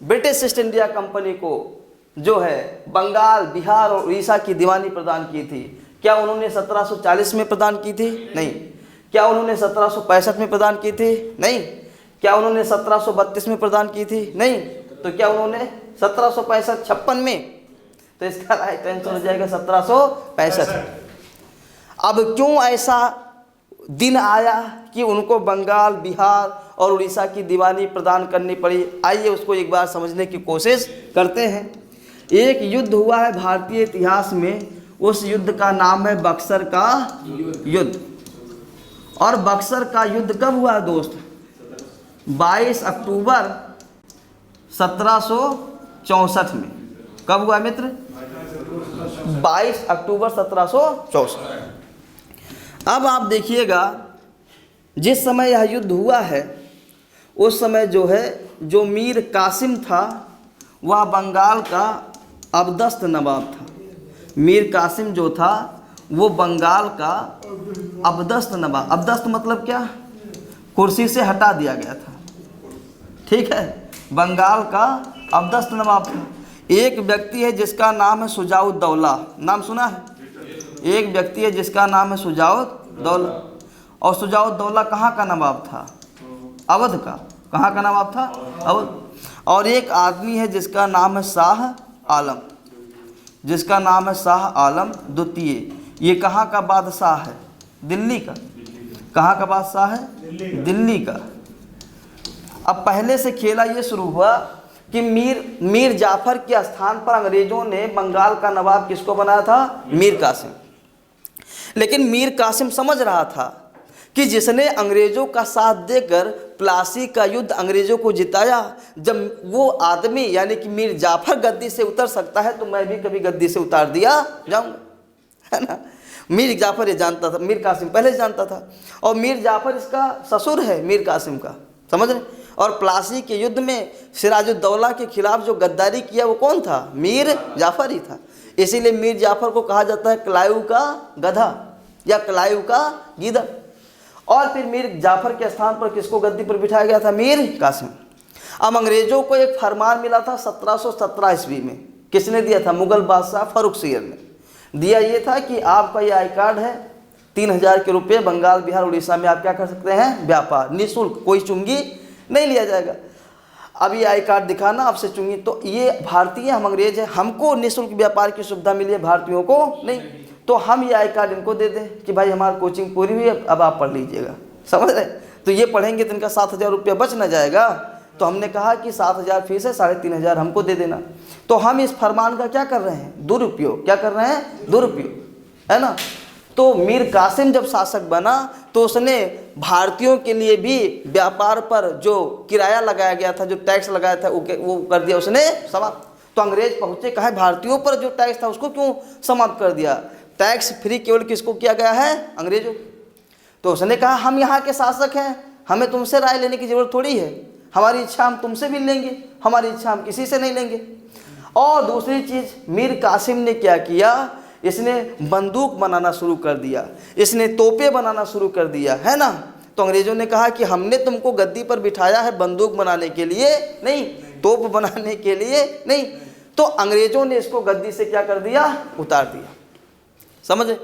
ब्रिटिश ईस्ट इंडिया कंपनी को जो है बंगाल, बिहार और उड़ीसा की दीवानी प्रदान की थी? क्या उन्होंने 1740 में प्रदान की थी? नहीं। क्या उन्होंने 1765 में प्रदान की थथी? नहीं। क्या उन्होंने 1732 में प्रदान की थी? नहीं। तो क्या उन्होंने 1765-56 में? तो इसका राइट आंसर हो जाएगा 1765। अब क्यों ऐसा दिन आया कि उनको बंगाल, बिहार और उड़ीसा की दीवानी प्रदान करनी पड़ी? आइए उसको एक बार समझने की कोशिश करते हैं। एक युद्ध हुआ है भारतीय इतिहास में, उस युद्ध का नाम है बक्सर का युद्ध। और बक्सर का युद्ध कब हुआ है दोस्त? 22 अक्टूबर 1764 में। कब हुआ मित्र? 22 अक्टूबर 1764। अब आप देखिएगा, जिस समय यह युद्ध हुआ है उस समय जो है, जो मीर कासिम था वह बंगाल का अबदस्त नवाब था। मीर कासिम जो था वो बंगाल का अबदस्त नवाब। अबदस्त मतलब क्या? कुर्सी से हटा दिया गया था। ठीक है, बंगाल का अबदस्त नवाब था। एक व्यक्ति है जिसका नाम है शुजाउद्दौला। नाम सुना है? एक व्यक्ति है जिसका नाम है शुजाउद्दौला। और शुजाउद्दौला कहाँ का नवाब था? अवध का। कहाँ का नवाब था? अवध। और एक आदमी है जिसका नाम है शाह आलम, जिसका नाम है शाह आलम द्वितीय। ये कहाँ का बादशाह है? दिल्ली का। कहाँ का बादशाह है? दिल्ली का। अब पहले से खेला ये शुरू हुआ कि मीर जाफर के स्थान पर अंग्रेजों ने बंगाल का नवाब किसको बनाया था? मीर कासिम। लेकिन मीर कासिम समझ रहा था कि जिसने अंग्रेजों का साथ देकर प्लासी का युद्ध अंग्रेजों को जिताया, जब वो आदमी यानी कि मीर जाफर गद्दी से उतर सकता है तो मैं भी कभी गद्दी से उतार दिया जाऊंगा, है ना। मीर जाफर ये जानता था, मीर कासिम पहले से जानता था। और मीर जाफर इसका ससुर है मीर कासिम का, समझ रहे। और प्लासी के युद्ध में सिराजुद्दौला के खिलाफ जो गद्दारी किया वो कौन था? मीर जाफर ही था। इसीलिए मीर जाफर को कहा जाता है क्लाइव का गधा या क्लाइव का गीदड़। और फिर मीर जाफर के स्थान पर किसको गद्दी पर बिठाया गया था? मीर कासिम। अब अंग्रेजों को एक फरमान मिला था 1717 ईस्वी में। किसने दिया था? मुगल बादशाह फर्रुखसियर ने दिया। ये था कि आपका ये आई कार्ड है, 3000 के रुपये, बंगाल, बिहार, उड़ीसा में आप क्या कर सकते हैं? व्यापार, निःशुल्क, कोई चुंगी नहीं लिया जाएगा। अब ये आई कार्ड दिखाना, आपसे चुंगी। तो ये भारतीय, हम अंग्रेज हैं, हमको निःशुल्क व्यापार की सुविधा मिली है, भारतीयों को नहीं। तो हम ये आई कार्ड इनको दे दें कि भाई हमारी कोचिंग पूरी हुई है, अब आप पढ़ लीजिएगा, समझ रहे। तो ये पढ़ेंगे तो इनका 7000 रुपया बच ना जाएगा। तो हमने कहा कि 7000 फीस है, 3500 हमको दे देना। तो हम इस फरमान का क्या कर रहे हैं? दुरुपयोग। क्या कर रहे हैं? दुरुपयोग, है ना। तो मीर कासिम जब शासक बना तो उसने भारतीयों के लिए भी व्यापार पर जो किराया लगाया गया था, जो टैक्स लगाया था, वो कर दिया उसने समाप्त। तो अंग्रेज पहुँचे, कहा भारतीयों पर जो टैक्स था उसको क्यों समाप्त कर दिया? टैक्स फ्री केवल किसको किया गया है? अंग्रेजों। तो उसने कहा हम यहाँ के शासक हैं, हमें तुमसे राय लेने की ज़रूरत थोड़ी है, हमारी इच्छा हम तुमसे भी लेंगे, हमारी इच्छा हम किसी से नहीं लेंगे। और दूसरी चीज़, मीर कासिम ने क्या किया? इसने बंदूक बनाना शुरू कर दिया, इसने तोपे बनाना शुरू कर दिया, है ना। तो अंग्रेजों ने कहा कि हमने तुमको गद्दी पर बिठाया है बंदूक बनाने के लिए नहीं, तोप बनाने के लिए नहीं। तो अंग्रेजों ने इसको गद्दी से क्या कर दिया? उतार दिया, समझे।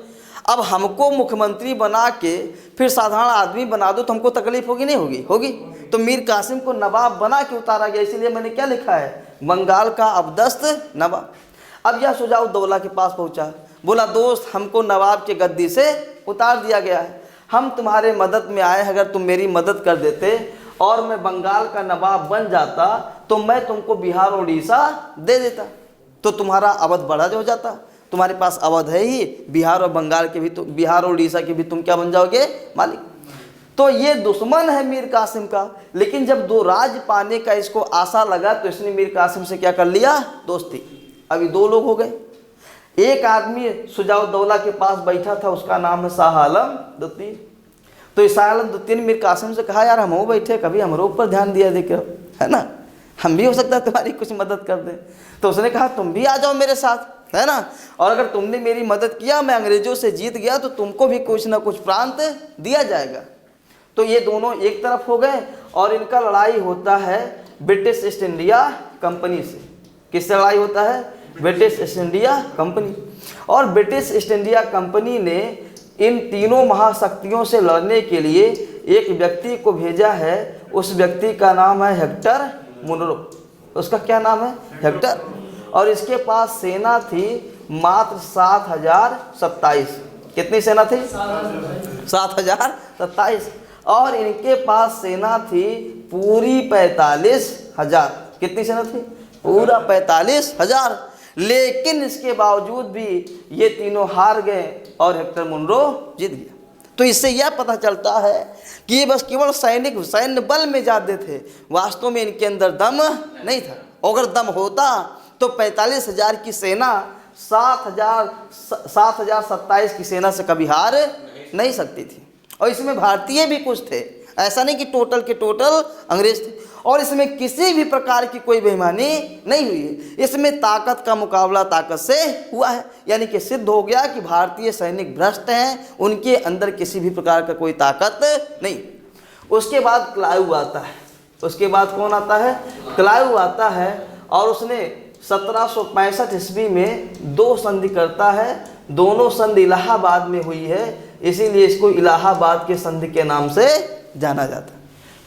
अब हमको मुख्यमंत्री बना के फिर साधारण आदमी बना दो तो हमको तकलीफ होगी नहीं होगी? होगी। तो मीर कासिम को नवाब बना के उतारा गया, इसीलिए मैंने क्या लिखा है, बंगाल का अबदस्त नवाब। अब यह शुजाउद्दौला के पास पहुंचा, बोला दोस्त हमको नवाब के गद्दी से उतार दिया गया है, हम तुम्हारे मदद में आए, अगर तुम मेरी मदद कर देते और मैं बंगाल का नवाब बन जाता तो मैं तुमको बिहार और उड़ीसा दे देता, तो तुम्हारा अवध बड़ा हो जाता, तुम्हारे पास अवध है ही, बिहार और बंगाल के भी, तो बिहार और उड़ीसा के भी तुम क्या बन जाओगे, मालिक। तो ये दुश्मन है मीर कासिम का, लेकिन जब दो राज पाने का इसको आशा लगा तो इसने मीर कासिम से क्या कर लिया, दोस्ती। अभी दो लोग हो गए, एक आदमी शुजाउद्दौला के पास बैठा था, उसका नाम है शाह आलम द्वितीय। तो शाह आलम द्वितीय ने मीर कासिम से कहा, यार हम हो बैठे, कभी हमारे ऊपर ध्यान दिया देखो, है ना, हम भी हो सकता है तुम्हारी कुछ मदद कर दें। तो उसने कहा तुम भी आ जाओ मेरे साथ, है ना, और अगर तुमने मेरी मदद किया, मैं अंग्रेजों से जीत गया तो तुमको भी कुछ ना कुछ प्रांत दिया जाएगा। तो ये दोनों एक तरफ हो गए और इनका लड़ाई होता है ब्रिटिश ईस्ट इंडिया कंपनी से। किससे लड़ाई होता है, ब्रिटिश ईस्ट इंडिया कंपनी। और ब्रिटिश ईस्ट इंडिया कंपनी ने इन तीनों महाशक्तियों से लड़ने के लिए एक व्यक्ति को भेजा है, उस व्यक्ति का नाम है हेक्टर मुनरो। उसका क्या नाम है, हेक्टर। और इसके पास सेना थी मात्र 7027। कितनी सेना थी, 7027। और इनके पास सेना थी पूरी 45,000। कितनी सेना थी, पूरा 45,000। लेकिन इसके बावजूद भी ये तीनों हार गए और हेक्टर मुनरो जीत गया। तो इससे यह पता चलता है कि ये बस केवल सैन्य बल में जाते थे, वास्तव में इनके अंदर दम नहीं था। अगर दम होता तो 45,000 की सेना 7,027 की सेना से कभी हार नहीं सकती थी। और इसमें भारतीय भी कुछ थे, ऐसा नहीं कि टोटल के टोटल अंग्रेज थे। और इसमें किसी भी प्रकार की कोई बेईमानी नहीं हुई है, इसमें ताकत का मुकाबला ताकत से हुआ है। यानी कि सिद्ध हो गया कि भारतीय सैनिक भ्रष्ट हैं, उनके अंदर किसी भी प्रकार का कोई ताकत नहीं। उसके बाद क्लाइव आता है, उसके बाद कौन आता है, क्लाइव आता है। और उसने 1765 ईस्वी में 2 संधि करता है, दोनों संधि इलाहाबाद में हुई है, इसीलिए इसको इलाहाबाद के संधि के नाम से जाना जाता है।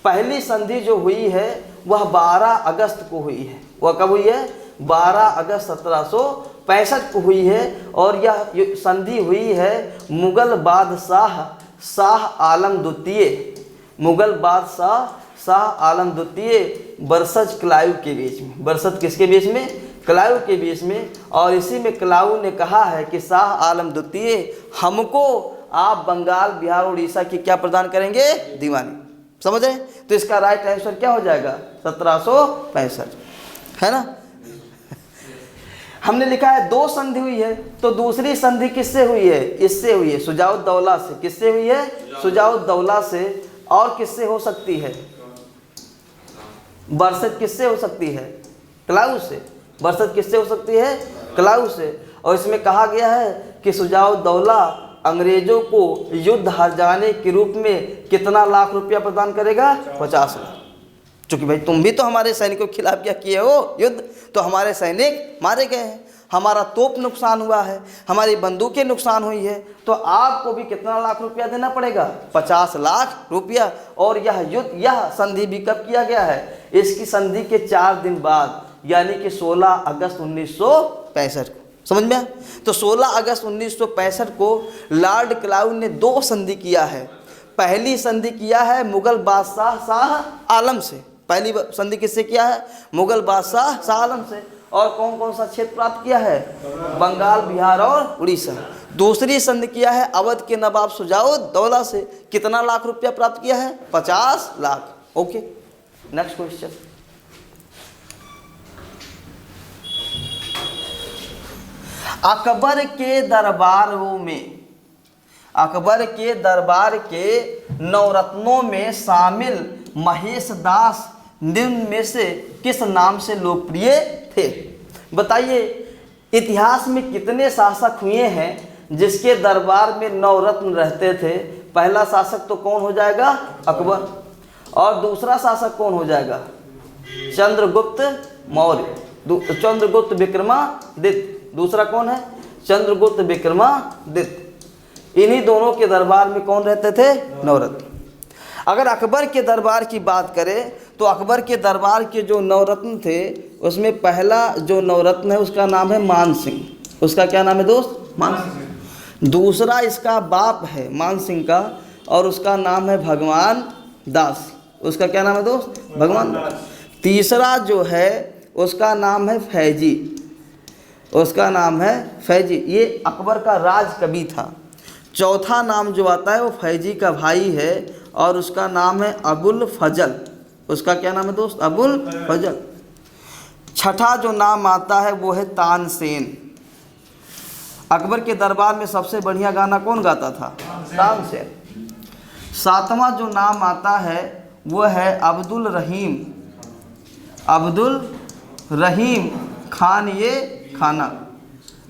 पहली संधि जो हुई है वह 12 अगस्त को हुई है। वह कब हुई है, 12 अगस्त 1765 को हुई है। और यह संधि हुई है मुगल बादशाह शाह आलम द्वितीय, मुगल बादशाह शाह आलम द्वितीय बरसज क्लाइव के बीच में। बरसज किसके बीच में, क्लाइव के बीच में। और इसी में क्लाइव ने कहा है कि शाह आलम द्वितीय हमको आप बंगाल, बिहार, उड़ीसा की क्या प्रदान करेंगे, दीवानी। समझ रहे? तो इसका राइट आंसर क्या हो जाएगा, 1765, है ना। हमने लिखा है 2 संधि हुई है, तो दूसरी संधि किससे हुई है, इससे हुई है, शुजाउद्दौला से। किससे हुई है, शुजाउद्दौला से। और किससे हो सकती है, बरसत किससे हो सकती है, क्लाइव से। बरसत किससे हो सकती है, क्लाइव से। और इसमें कहा गया है कि शुजाउद्दौला अंग्रेजों को युद्ध हार जाने के रूप में कितना लाख रुपया प्रदान करेगा, 50 लाख। क्योंकि भाई तुम भी तो हमारे सैनिकों के खिलाफ क्या किए हो, युद्ध, तो हमारे सैनिक मारे गए हैं, हमारा तोप नुकसान हुआ है, हमारी बंदूकें नुकसान हुई है, तो आपको भी कितना लाख रुपया देना पड़ेगा, 50 लाख रुपया। और यह युद्ध, यह संधि भी कब किया गया है, इसकी संधि के 4 दिन बाद, यानी कि 16 अगस्त 1965 को। समझ में? तो 16 अगस्त 1965 को लॉर्ड क्लाइव ने 2 संधि किया है। पहली संधि किया है मुगल बादशाह शाह आलम से। पहली संधि किससे किया है, मुगल बादशाह शाह आलम से। और कौन कौन सा क्षेत्र प्राप्त किया है, बंगाल, बिहार और उड़ीसा। दूसरी संधि किया है अवध के नवाब शुजाउद्दौला से। कितना लाख रुपया प्राप्त किया है, 50 lakh. Okay, next question. Akbar के दरबारों में, अकबर के दरबार के नवरत्नों में शामिल महेश दास निम्न में से किस नाम से लोकप्रिय थे। बताइए, इतिहास में कितने शासक हुए हैं जिसके दरबार में नवरत्न रहते थे। पहला शासक तो कौन हो जाएगा, अकबर। और दूसरा शासक कौन हो जाएगा, चंद्रगुप्त मौर्य, चंद्रगुप्त विक्रमादित्य। दूसरा कौन है, चंद्रगुप्त विक्रमादित्य। इन्हीं दोनों के दरबार में कौन रहते थे? नवरत्न। अगर अकबर के दरबार की बात करें तो अकबर के दरबार के जो नवरत्न थे उसमें पहला जो नवरत्न है उसका नाम है मान सिंह। उसका क्या नाम है दोस्त? मान सिंह। दूसरा इसका बाप है मान सिंह का और उसका नाम है भगवान दास। उसका क्या नाम है दोस्त? भगवान दास। तीसरा जो है उसका नाम है फैजी। उसका नाम है फैजी, ये अकबर का राज कवि था। चौथा नाम जो आता है वो फैजी का भाई है और उसका नाम है अबुल फजल। उसका क्या नाम है दोस्त? अबुल फजल। छठा जो नाम आता है वो है तानसेन। अकबर के दरबार में सबसे बढ़िया गाना कौन गाता था? तानसेन। सातवां जो नाम आता है वो है अब्दुल रहीम। अब्दुल रहीम खान ये खाना।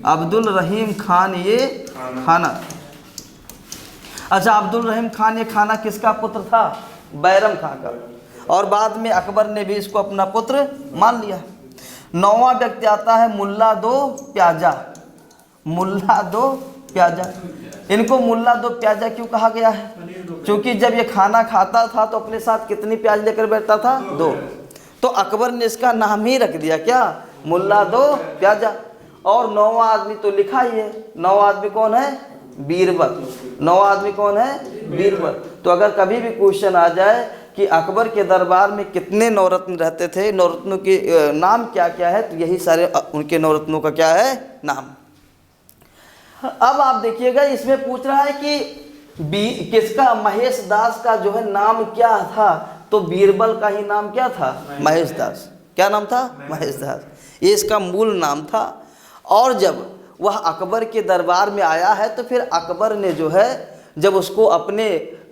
अब्दुल रहीम खान ये खाना। अच्छा, अब्दुल रहीम खान ये खाना किसका पुत्र था? बैरम खां का। और बाद में अकबर ने भी इसको अपना पुत्र मान लिया। नौवां व्यक्ति आता है मुल्ला दो प्याजा। मुल्ला दो प्याजा, इनको मुल्ला दो प्याजा क्यों कहा गया है? क्योंकि जब ये खाना खाता था तो अपने साथ कितनी प्याज लेकर बैठता था? 2। तो अकबर ने इसका नाम ही रख दिया क्या? मुल्ला दो प्याजा। और 9वां आदमी तो लिखा ही है। 9वां आदमी कौन है? बीरबल। 9वां आदमी कौन है? बीरबल। तो अगर कभी भी क्वेश्चन आ जाए कि अकबर के दरबार में कितने नवरत्न रहते थे, नवरत्नों के नाम क्या क्या है, तो यही सारे उनके नवरत्नों का क्या है? नाम। अब आप देखिएगा इसमें पूछ रहा है कि किसका, महेश दास का जो है नाम क्या था? तो बीरबल का ही नाम क्या था? महेश दास। क्या नाम था? महेश दास। ये इसका मूल नाम था। और जब वह अकबर के दरबार में आया है तो फिर अकबर ने जो है जब उसको अपने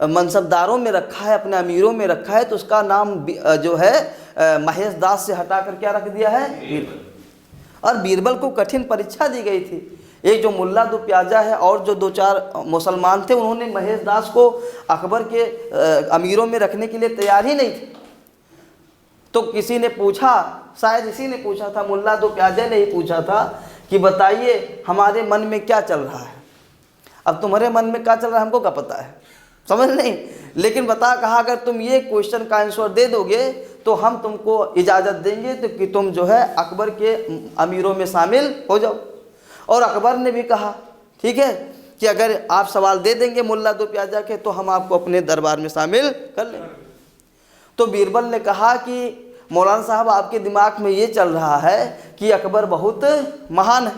मनसबदारों में रखा है, अपने अमीरों में रखा है, तो उसका नाम जो है महेश दास से हटाकर क्या रख दिया है? बीरबल। और बीरबल को कठिन परीक्षा दी गई थी। एक जो मुल्ला दो प्याजा है और जो 2-4 मुसलमान थे, उन्होंने महेश दास को अकबर के अमीरों में रखने के लिए तैयार ही नहीं थे। तो किसी ने पूछा, शायद इसी ने पूछा था, मुल्ला दो प्याजा ने ही पूछा था कि बताइए हमारे मन में क्या चल रहा है। अब तुम्हारे मन में क्या चल रहा है हमको क्या पता है, समझ नहीं, लेकिन कहा अगर तुम ये क्वेश्चन का आंसर दे दोगे तो हम तुमको इजाज़त देंगे तो कि तुम जो है अकबर के अमीरों में शामिल हो जाओ। और अकबर ने भी कहा ठीक है कि अगर आप सवाल दे देंगे मुल्ला दो प्याजा के तो हम आपको अपने दरबार में शामिल कर लेंगे। तो बीरबल ने कहा कि मौलाना साहब आपके दिमाग में ये चल रहा है कि अकबर बहुत महान है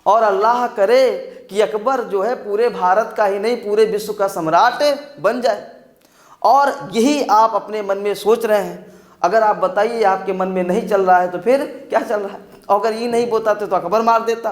और अल्लाह करे कि अकबर जो है पूरे भारत का ही नहीं पूरे विश्व का सम्राट बन जाए, और यही आप अपने मन में सोच रहे हैं। अगर आप बताइए आपके मन में नहीं चल रहा है तो फिर क्या चल रहा है? और अगर ये नहीं बताते तो अकबर मार देता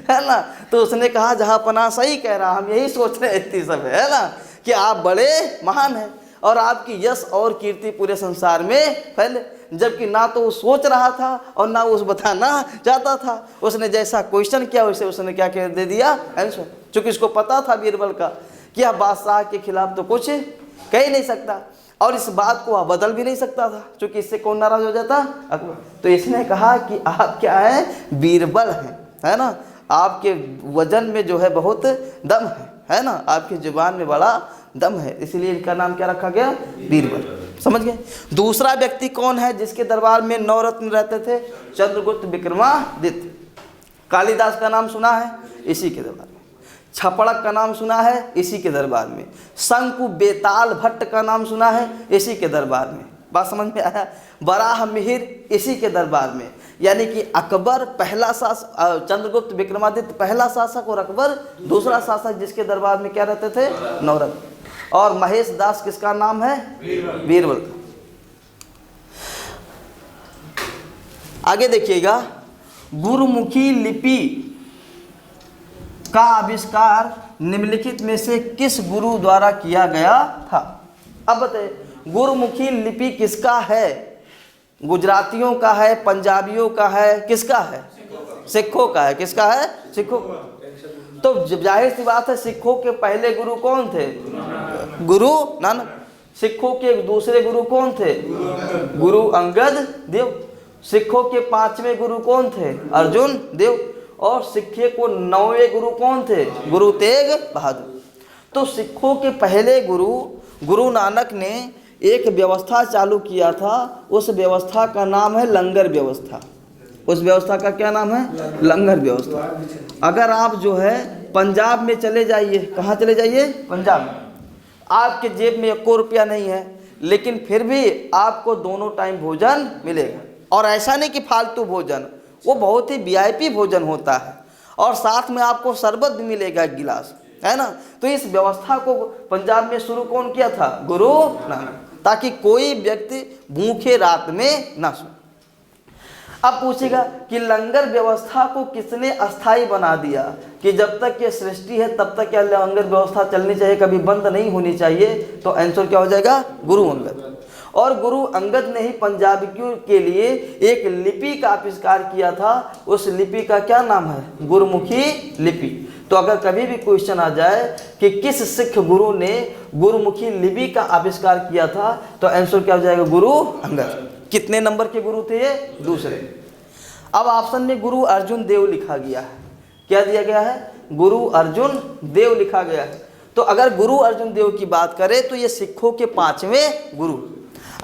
है ना। तो उसने कहा जहाँ पना सही कह रहा, हम यही सोच रहे इतनी सब है ना कि आप बड़े महान हैं और आपकी यश और कीर्ति पूरे संसार में फैले। जबकि ना तो वो सोच रहा था और ना वो बताना चाहता था। उसने जैसा क्वेश्चन किया वैसे उसने क्या कह दे दिया आंसर। चूँकि इसको पता था बीरबल का कि आप बादशाह के खिलाफ तो कुछ कह ही नहीं सकता और इस बात को बदल भी नहीं सकता था, क्योंकि इससे कौन नाराज हो जाता? अकबर। तो इसने कहा कि आप क्या हैं? बीरबल हैं, है ना। आपके वजन में जो है बहुत दम है ना, आपकी जुबान में बड़ा दम है, इसलिए इनका नाम क्या रखा गया? बीरबल। समझ गए? दूसरा व्यक्ति कौन है जिसके दरबार में नवरत्न रहते थे? चंद्रगुप्त विक्रमादित्य। कालिदास का नाम सुना है? इसी के दरबार में। छपड़क का नाम सुना है? इसी के दरबार में। शंकु बेताल भट्ट का नाम सुना है? इसी के दरबार में। बात समझ में आया? बराह मिहिर इसी के दरबार में। यानी कि अकबर पहला शासक, चंद्रगुप्त विक्रमादित्य पहला शासक और अकबर दूसरा शासक, जिसके दरबार में क्या रहते थे? नवरत्न। और महेश दास किसका नाम है? बीरबल। आगे देखिएगा, गुरुमुखी लिपि का आविष्कार निम्नलिखित में से किस गुरु द्वारा किया गया था? अब बताइए, गुरुमुखी लिपि किसका है? गुजरातियों का है, पंजाबियों का है, किसका है? सिखों का है। किसका है? सिखों। तो जाहिर सी बात है सिखों के पहले गुरु कौन थे? गुरु नानक। सिखों के दूसरे गुरु कौन थे? गुरु अंगद देव। सिखों के 5वें गुरु कौन थे? अर्जुन देव। और सिक्खे को 9वें गुरु कौन थे? गुरु तेग बहादुर। तो सिखों के पहले गुरु नानक ने एक व्यवस्था चालू किया था, उस व्यवस्था का नाम है लंगर व्यवस्था। उस व्यवस्था का क्या नाम है? लंगर व्यवस्था। अगर आप जो है पंजाब में चले जाइए, कहाँ चले जाइए? पंजाब में। आपके जेब में 1 रुपया नहीं है, लेकिन फिर भी आपको दोनों टाइम भोजन मिलेगा। और ऐसा नहीं कि फालतू भोजन, वो बहुत ही वीआईपी भोजन होता है, और साथ में आपको शरबत भी मिलेगा 1 गिलास, है ना। तो इस व्यवस्था को पंजाब में शुरू कौन किया था? गुरु नानक, ताकि कोई व्यक्ति भूखे रात में ना सो। अब पूछेगा कि लंगर व्यवस्था को किसने अस्थाई बना दिया, कि जब तक ये सृष्टि है तब तक क्या लंगर व्यवस्था चलनी चाहिए, कभी बंद नहीं होनी चाहिए? तो आंसर क्या हो जाएगा? गुरु अंगद। और गुरु अंगद ने ही पंजाबियों के लिए एक लिपि का आविष्कार किया था। उस लिपि का क्या नाम है? गुरुमुखी लिपि। तो अगर कभी भी क्वेश्चन आ जाए कि किस सिख गुरु ने गुरुमुखी लिपि का आविष्कार किया था, तो आंसर क्या हो जाएगा? गुरु अंगद। कितने नंबर के गुरु थे ये? दूसरे। अब ऑप्शन में गुरु अर्जुन देव लिखा गया है। क्या दिया गया है? गुरु अर्जुन देव लिखा गया है। तो अगर गुरु अर्जुन देव की बात करें तो ये सिखों के 5वें गुरु।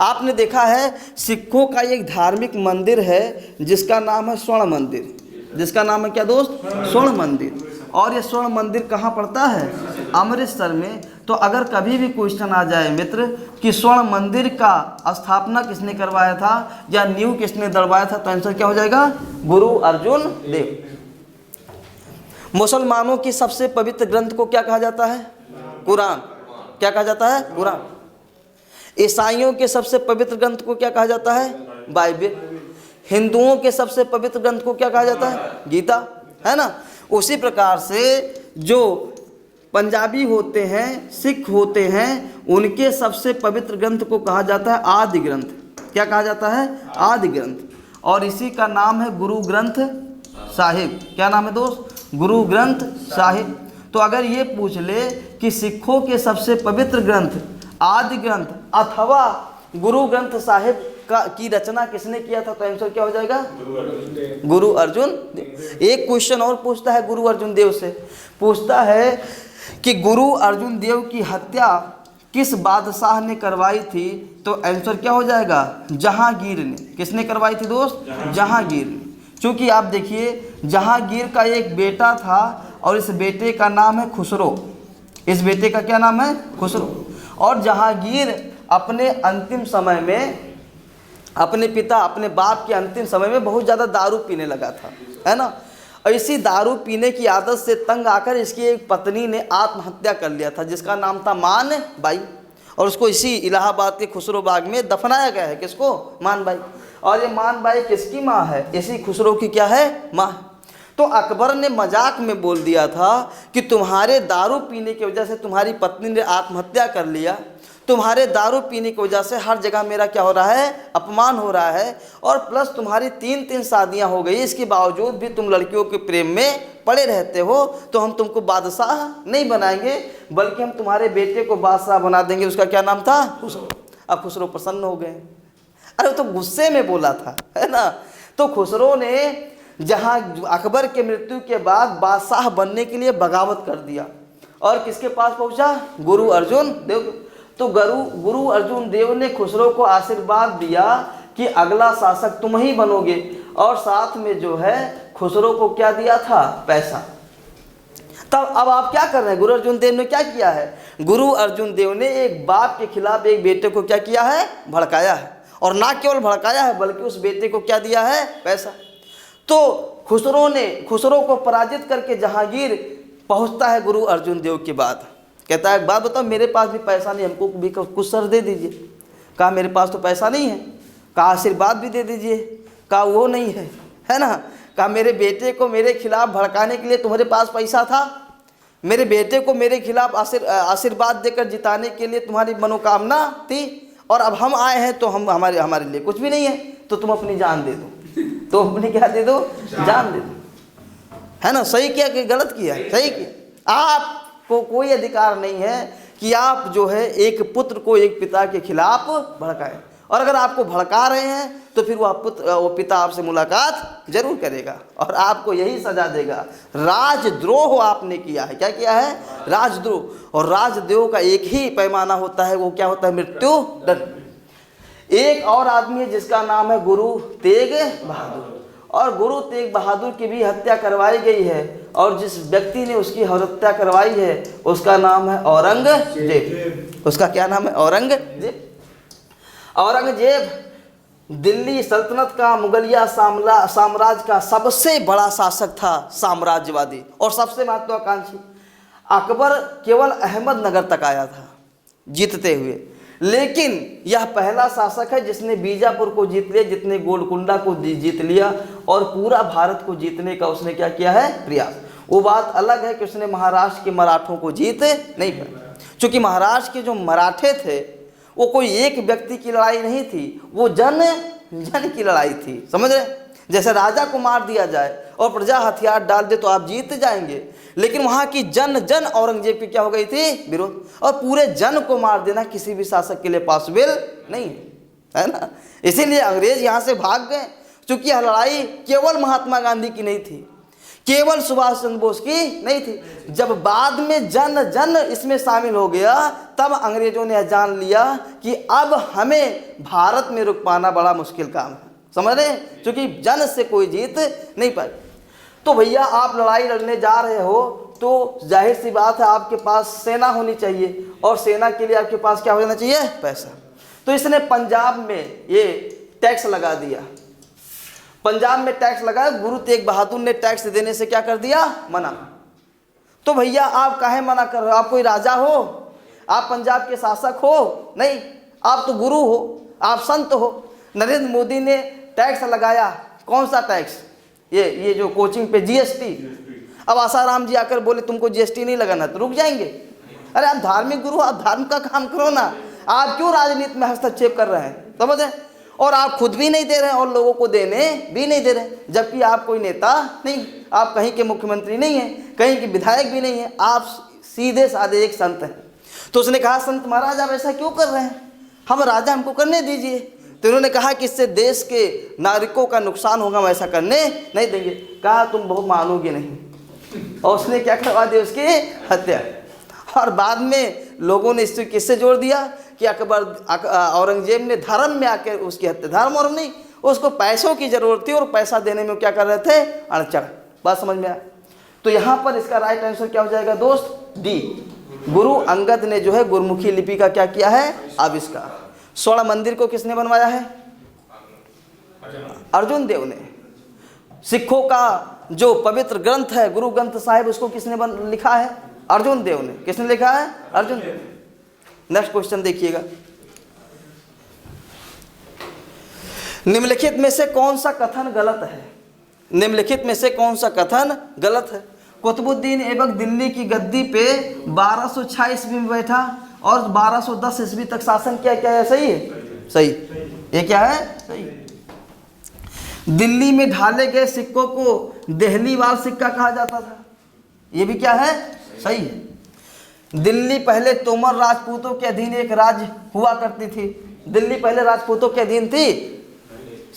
आपने देखा है सिखों का एक धार्मिक मंदिर है जिसका नाम है स्वर्ण मंदिर। जिसका नाम है क्या दोस्त? स्वर्ण मंदिर। और ये स्वर्ण मंदिर कहाँ पड़ता है? अमृतसर में। तो अगर कभी भी क्वेश्चन आ जाए मित्र कि स्वर्ण मंदिर का स्थापना किसने करवाया था या नींव किसने दड़वाया था, तो आंसर क्या हो जाएगा? गुरु अर्जुन देव। मुसलमानों की सबसे पवित्र ग्रंथ को क्या कहा जाता है? कुरान। क्या कहा जाता है? कुरान। ईसाइयों के सबसे पवित्र ग्रंथ को क्या कहा जाता है? बाइबल। हिंदुओं के सबसे पवित्र ग्रंथ को क्या कहा जाता है? गीता, है ना। उसी प्रकार से जो पंजाबी होते हैं, सिख होते हैं, उनके सबसे पवित्र ग्रंथ को कहा जाता है आदि ग्रंथ। क्या कहा जाता है? आदि ग्रंथ। और इसी का नाम है गुरु ग्रंथ साहिब। क्या नाम है दोस्त? गुरु ग्रंथ साहिब। तो अगर ये पूछ ले कि सिखों के सबसे पवित्र ग्रंथ आदि ग्रंथ अथवा गुरु ग्रंथ साहिब की रचना किसने किया था, तो आंसर क्या हो जाएगा? गुरु अर्जुन देव। एक क्वेश्चन और पूछता है गुरु अर्जुन देव से, पूछता है कि गुरु अर्जुन देव की हत्या किस बादशाह ने करवाई थी, तो आंसर क्या हो जाएगा? जहांगीर ने। किसने करवाई थी दोस्त? जहांगीर ने। क्योंकि आप देखिए जहांगीर का एक बेटा था और इस बेटे का नाम है खुसरो। इस बेटे का क्या नाम है? खुसरो। और जहांगीर अपने अंतिम समय में अपने पिता, अपने बाप के अंतिम समय में बहुत ज़्यादा दारू पीने लगा था, है ना। ऐसी दारू पीने की आदत से तंग आकर इसकी एक पत्नी ने आत्महत्या कर लिया था, जिसका नाम था मान बाई। और उसको इसी इलाहाबाद के खुसरो बाग में दफनाया गया है। किसको? मान बाई। और ये मान बाई किसकी माँ है? इसी खुसरो की क्या है? माँ। तो अकबर ने मजाक में बोल दिया था कि तुम्हारे दारू पीने की वजह से तुम्हारी पत्नी ने आत्महत्या कर लिया, तुम्हारे दारू पीने की वजह से हर जगह मेरा क्या हो रहा है? अपमान हो रहा है, और प्लस तुम्हारी 3-3 शादियां हो गई, इसके बावजूद भी तुम लड़कियों के प्रेम में पड़े रहते हो। तो हम तुमको बादशाह नहीं बनाएंगे, बल्कि हम तुम्हारे बेटे को बादशाह बना देंगे। उसका क्या नाम था? खुसरो। अब खुसरो प्रसन्न हो गए। अरे तो गुस्से में बोला था, है ना। तो खुसरो ने जहाँ अकबर के मृत्यु के बाद बादशाह बनने के लिए बगावत कर दिया, और किसके पास पहुँचा? गुरु अर्जुन देव। तो गुरु अर्जुन देव ने खुसरो को आशीर्वाद दिया कि अगला शासक तुम ही बनोगे, और साथ में जो है खुसरो को क्या दिया था? पैसा। तब अब आप क्या कर रहे हैं? गुरु अर्जुन देव ने क्या किया है? गुरु अर्जुन देव ने एक बाप के खिलाफ एक बेटे को क्या किया है? भड़काया है। और ना केवल भड़काया है, बल्कि उस बेटे को क्या दिया है? पैसा। तो खुसरो को पराजित करके जहांगीर पहुंचता है गुरु अर्जुन देव के बाद। कहता है एक बात बताओ, मेरे पास भी पैसा नहीं, हमको भी कुछ सर दे दीजिए। कहा मेरे पास तो पैसा नहीं है। कहा आशीर्वाद भी दे दीजिए। कहा वो नहीं है, है ना। कहा मेरे बेटे को मेरे खिलाफ भड़काने के लिए तुम्हारे पास पैसा था, मेरे बेटे को मेरे खिलाफ आशीर्वाद देकर जिताने के लिए तुम्हारी मनोकामना थी, और अब हम आए हैं तो हम हमारे लिए कुछ भी नहीं है, तो तुम अपनी जान दे दो। तो अपनी क्या दे दो? जान दे दो, है ना। सही किया कि गलत किया? सही किया। आपको कोई अधिकार नहीं है कि आप जो है एक पुत्र को एक पिता के खिलाफ भड़काएं। और अगर आपको भड़का रहे हैं तो फिर वो पिता आपसे मुलाकात जरूर करेगा और आपको यही सजा देगा। राजद्रोह आपने किया है। क्या किया है? राजद्रोह। और राजद्रोह का एक ही पैमाना होता है, वो क्या होता है? मृत्यु दंड। एक और आदमी है जिसका नाम है गुरु तेग बहादुर, और गुरु तेग बहादुर की भी हत्या करवाई गई है, और जिस व्यक्ति ने उसकी हत्या करवाई है उसका नाम है औरंगजेब। उसका क्या नाम है? औरंगजेब। औरंगजेब दिल्ली सल्तनत का, मुगलिया साम्राज्य का सबसे बड़ा शासक था, साम्राज्यवादी और सबसे महत्वाकांक्षी। अकबर केवल अहमदनगर तक आया था जीतते हुए, लेकिन यह पहला शासक है जिसने बीजापुर को जीत लिया, जितने गोलकुंडा को जीत लिया, और पूरा भारत को जीतने का उसने क्या किया है? प्रयास। वो बात अलग है कि उसने महाराष्ट्र के मराठों को जीत नहीं पाया, क्योंकि महाराष्ट्र के जो मराठे थे वो कोई एक व्यक्ति की लड़ाई नहीं थी, वो जन की लड़ाई थी। समझ रहे? जैसे राजा को मार दिया जाए और प्रजा हथियार डाल दे तो आप जीत जाएंगे, लेकिन वहाँ की जन औरंगजेब की क्या हो गई थी? विरोध। और पूरे जन को मार देना किसी भी शासक के लिए पॉसिबल नहीं है ना। इसीलिए अंग्रेज यहाँ से भाग गए, क्योंकि यह लड़ाई केवल महात्मा गांधी की नहीं थी, केवल सुभाष चंद्र बोस की नहीं थी। जब बाद में जन इसमें शामिल हो गया, तब अंग्रेजों ने जान लिया कि अब हमें भारत में रुक पाना बड़ा मुश्किल काम है। समझ रहे? क्योंकि जन से कोई जीत नहीं पाए। तो भैया आप लड़ाई लड़ने जा रहे हो तो जाहिर सी बात है आपके पास सेना होनी चाहिए, और सेना के लिए आपके पास क्या होना चाहिए? पैसा। तो इसने पंजाब में ये टैक्स लगा दिया। पंजाब में टैक्स लगाया, गुरु तेग बहादुर ने टैक्स देने से क्या कर दिया? मना। तो भैया आप काहे मना कर रहे हो? आप कोई राजा हो? आप पंजाब के शासक हो? नहीं, आप तो गुरु हो, आप संत हो। नरेंद्र मोदी ने टैक्स लगाया। कौन सा टैक्स? ये जो कोचिंग पे जीएसटी। अब आसाराम जी आकर बोले तुमको जीएसटी नहीं लगाना, तो रुक जाएंगे? अरे आप धार्मिक गुरु, आप धर्म का काम करो ना, आप क्यों राजनीति में हस्तक्षेप कर रहे हैं? समझे? और आप खुद भी नहीं दे रहे हैं और लोगों को देने भी नहीं दे रहे, जबकि आप कोई नेता नहीं, आप कहीं के मुख्यमंत्री नहीं हैं, कहीं के विधायक भी नहीं हैं, आप सीधे साधे एक संत हैं। तो उसने कहा संत महाराज आप ऐसा क्यों कर रहे हैं? हम राजा, हमको करने दीजिए। तो उन्होंने कहा कि इससे देश के नागरिकों का नुकसान होगा, हम ऐसा करने नहीं देंगे। कहा तुम बहुत मानोगे नहीं, और उसने क्या करवा दिया? उसकी हत्या। और बाद में लोगों ने इससे किससे जोड़ दिया कि औरंगजेब ने धर्म में आकर उसकी हत्या। धर्म और नहीं, उसको पैसों की जरूरत थी और पैसा देने में क्या कर रहे थे? अड़चन। बात समझ में आया? तो यहाँ पर इसका राइट आंसर क्या हो जाएगा दोस्त? डी। गुरु अंगद ने जो है गुरमुखी लिपि का क्या किया है? आविष्कार। स्वर्ण मंदिर को किसने बनवाया है? अर्जुन देव ने। सिखों का जो पवित्र ग्रंथ है गुरु ग्रंथ साहिब, उसको किसने लिखा है? अर्जुन देव ने। किसने लिखा है? अर्जुन देव। नेक्स्ट क्वेश्चन देखिएगा, निम्नलिखित में से कौन सा कथन गलत है? निम्नलिखित में से कौन सा कथन गलत है? कुतुबुद्दीन ऐबक दिल्ली की गद्दी पे 1206 ईस्वी में बैठा और 1210 ईस्वी तक शासन किया। क्या है? सही है? सही। ये क्या है? सही। दिल्ली में ढाले गए सिक्कों को देहली वाल सिक्का कहा जाता था। ये भी क्या है? सही है। दिल्ली पहले तोमर राजपूतों के अधीन एक राज्य हुआ करती थी। दिल्ली पहले राजपूतों के अधीन थी।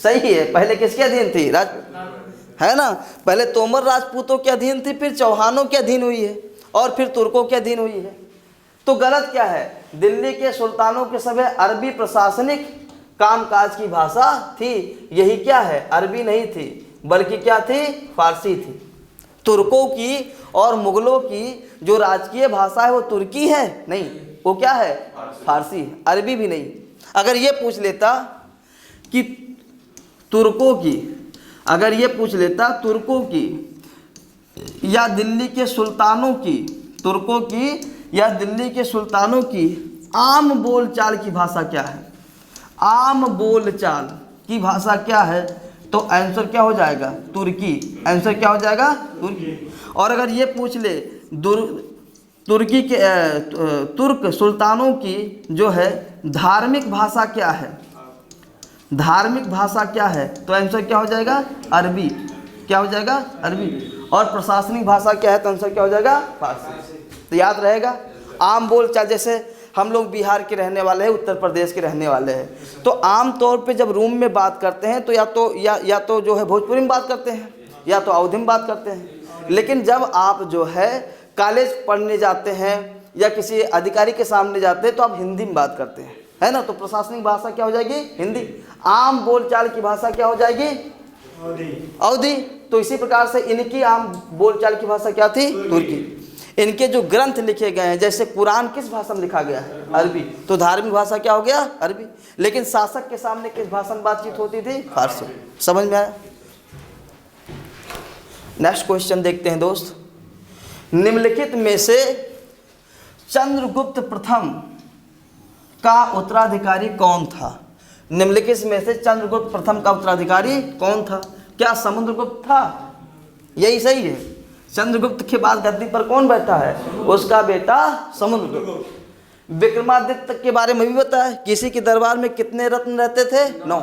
सही है। पहले किसके अधीन थी? है ना? पहले तोमर राजपूतों के अधीन थी, फिर चौहानों के अधीन हुई है, और फिर तुर्कों के अधीन हुई है। तो गलत क्या है? दिल्ली के सुल्तानों के समय अरबी प्रशासनिक कामकाज की भाषा थी। यही क्या है? अरबी नहीं थी, बल्कि क्या थी? फारसी थी। तुर्कों की और मुगलों की जो राजकीय भाषा है वो तुर्की है? नहीं, वो क्या है? फारसी है, अरबी भी नहीं। अगर ये पूछ लेता कि तुर्कों की, अगर ये पूछ लेता तुर्कों की या दिल्ली के सुल्तानों की, तुर्कों की या दिल्ली के सुल्तानों की आम बोलचाल की भाषा क्या है? आम बोलचाल की भाषा क्या है? तो आंसर क्या हो जाएगा? तुर्की। आंसर क्या हो जाएगा? तुर्की। और अगर ये पूछ ले तुर्की के तुर्क सुल्तानों की जो है धार्मिक भाषा क्या है? धार्मिक भाषा क्या है? तो आंसर क्या हो जाएगा? अरबी। क्या हो जाएगा? अरबी। और प्रशासनिक भाषा क्या है? तो आंसर क्या हो जाएगा? फारसी। तो याद रहेगा, आम बोलचाल। जैसे हम लोग बिहार के रहने वाले हैं, उत्तर प्रदेश के रहने वाले हैं, तो आम तौर पे जब रूम में बात करते हैं तो या तो जो है भोजपुरी में बात करते हैं या तो अवधी में बात करते हैं। लेकिन जब आप जो है कॉलेज पढ़ने जाते हैं या किसी अधिकारी के सामने जाते हैं तो आप हिंदी में बात करते हैं, है ना। तो प्रशासनिक भाषा क्या हो जाएगी? हिंदी। आम बोलचाल की भाषा क्या हो जाएगी? अवधी। तो इसी प्रकार से इनकी आम बोलचाल की भाषा क्या थी? तुर्की। इनके जो ग्रंथ लिखे गए हैं, जैसे कुरान किस भाषा में लिखा गया है? अरबी। तो धार्मिक भाषा क्या हो गया? अरबी। लेकिन शासक के सामने किस भाषा में बातचीत होती थी? फारसी। समझ में आया? नेक्स्ट क्वेश्चन देखते हैं दोस्त। निम्नलिखित में से चंद्रगुप्त प्रथम का उत्तराधिकारी कौन था? निम्नलिखित में से चंद्रगुप्त प्रथम का उत्तराधिकारी कौन था? क्या समुद्रगुप्त था? यही सही है। चंद्रगुप्त के बाद गद्दी पर कौन बैठा है? उसका बेटा समुद्रगुप्त। विक्रमादित्य के बारे में भी बताया, किसी के दरबार में कितने रत्न रहते थे? 9।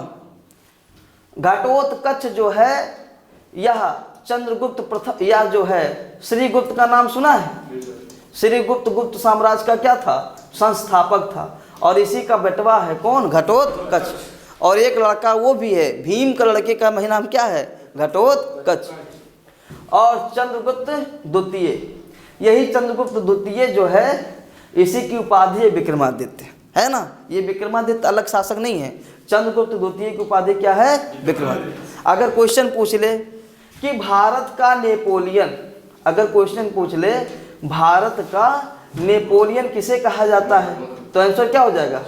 घटोत्कच जो है यह चंद्रगुप्त प्रथम, यह जो है श्रीगुप्त का नाम सुना है? श्रीगुप्त गुप्त साम्राज्य का क्या था? संस्थापक था। और इसी का बेटवा है कौन? घटोत्कच। और एक लड़का वो भी है, भीम का लड़के का नाम क्या है? घटोत्कच। और चंद्रगुप्त द्वितीय, यही चंद्रगुप्त द्वितीय जो है इसी की उपाधि है विक्रमादित्य, है ना। ये विक्रमादित्य अलग शासक नहीं है, चंद्रगुप्त द्वितीय की उपाधि क्या है? विक्रमादित्य। अगर क्वेश्चन पूछ ले कि भारत का नेपोलियन, अगर क्वेश्चन पूछ ले भारत का नेपोलियन किसे कहा जाता है, तो आंसर क्या हो जाएगा?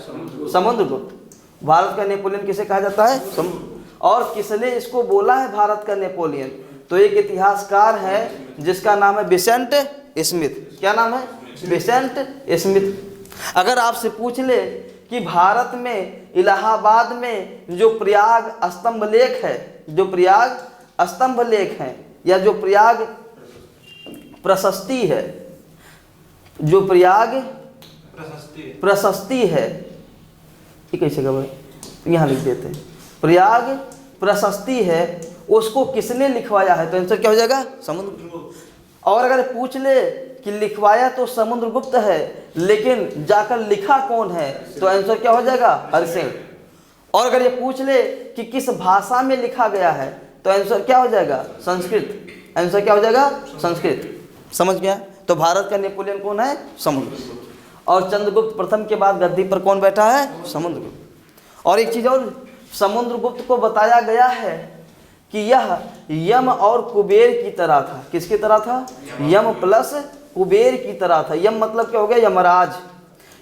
समुद्रगुप्त। भारत का नेपोलियन किसे कहा जाता है? और किसने इसको बोला है भारत का नेपोलियन? तो एक इतिहासकार है जिसका नाम है विसेंट स्मिथ। क्या नाम है? Vincent Smith. अगर आपसे पूछ ले कि भारत में इलाहाबाद में जो प्रयाग स्तंभ लेख है, जो प्रयाग स्तंभ लेख है या जो प्रयाग प्रशस्ति है, जो प्रयाग प्रशस्ति है, ये कैसे खबर? यहाँ लिख देते हैं प्रयाग प्रशस्ति है, उसको किसने लिखवाया है? तो आंसर क्या हो जाएगा? समुद्रगुप्त। और अगर पूछ ले कि लिखवाया तो समुद्रगुप्त है लेकिन जाकर लिखा कौन है, तो आंसर क्या हो जाएगा? हरिसेन। और अगर ये पूछ ले कि किस भाषा में लिखा गया है, तो आंसर क्या हो जाएगा? संस्कृत। आंसर क्या हो जाएगा? संस्कृत। समझ गया? तो भारत का नेपोलियन कौन है? समुद्रगुप्त। और चंद्रगुप्त प्रथम के बाद गद्दी पर कौन बैठा है? समुद्रगुप्त। और एक चीज और, समुद्रगुप्त को बताया गया है कि यह यम और कुबेर की तरह था। किसकी तरह था? यम प्लस कुबेर की तरह था। यम मतलब क्या हो गया? यमराज।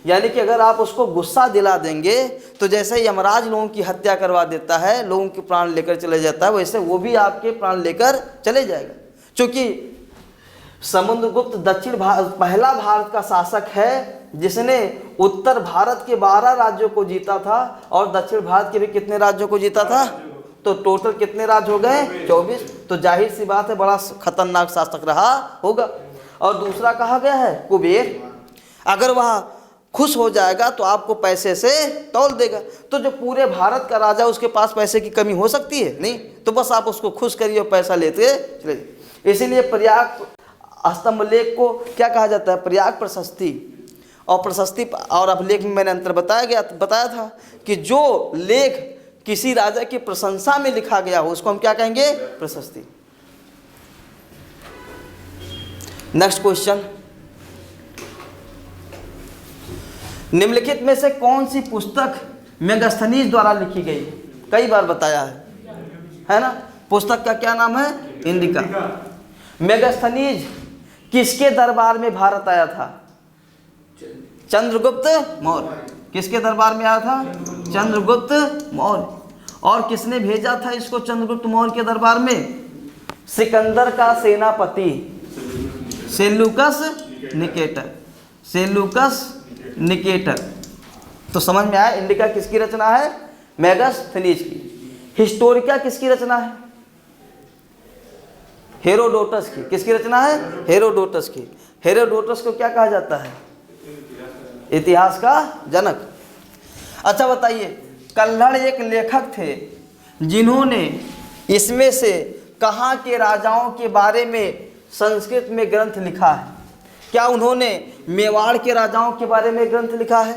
यानी कि अगर आप उसको गुस्सा दिला देंगे तो जैसे यमराज लोगों की हत्या करवा देता है, लोगों के प्राण लेकर चले जाता है, वैसे वो भी आपके प्राण लेकर चले जाएगा। क्योंकि समुद्रगुप्त पहला भारत का शासक है जिसने उत्तर भारत के 12 राज्यों को जीता था और दक्षिण भारत के भी कितने राज्यों को जीता था? तो टोटल कितने राज्य हो गए? 24। तो जाहिर सी बात है बड़ा खतरनाक शासक रहा होगा। और दूसरा कहा गया है कुबेर, अगर वह खुश हो जाएगा तो आपको पैसे से तौल देगा। तो जो पूरे भारत का राजा, उसके पास पैसे की कमी हो सकती है? नहीं। तो बस आप उसको खुश करिए और पैसा लेते चले। इसीलिए प्रयाग स्तंभ लेख को क्या कहा जाता है? प्रयाग प्रशस्ति। और प्रशस्ति और अभिलेख में मैंने अंतर बताया था कि जो लेख किसी राजा की प्रशंसा में लिखा गया हो उसको हम क्या कहेंगे? प्रशस्ति। नेक्स्ट क्वेश्चन, निम्नलिखित में से कौन सी पुस्तक मेगास्थनीज द्वारा लिखी गई? कई बार बताया है ना। पुस्तक का क्या नाम है? इंडिका। मेगास्थनीज किसके दरबार में भारत आया था? चंद्रगुप्त मौर्य। किसके दरबार में आया था? चंद्रगुप्त मौर्य। और किसने भेजा था इसको चंद्रगुप्त मौर्य के दरबार में? सिकंदर का सेनापति सेल्यूकस निकेटर। Seleucus Nicator. तो समझ में आया इंडिका किसकी रचना है? मेगास्थनीज की। हिस्टोरिका किसकी रचना है? हेरोडोटस की। किसकी रचना है? हेरोडोटस की। हेरोडोटस को क्या कहा जाता है? इतिहास का जनक। अच्छा बताइए, कल्हड़ एक लेखक थे जिन्होंने इसमें से कहाँ के राजाओं के बारे में संस्कृत में ग्रंथ लिखा है? क्या उन्होंने मेवाड़ के राजाओं के बारे में ग्रंथ लिखा है?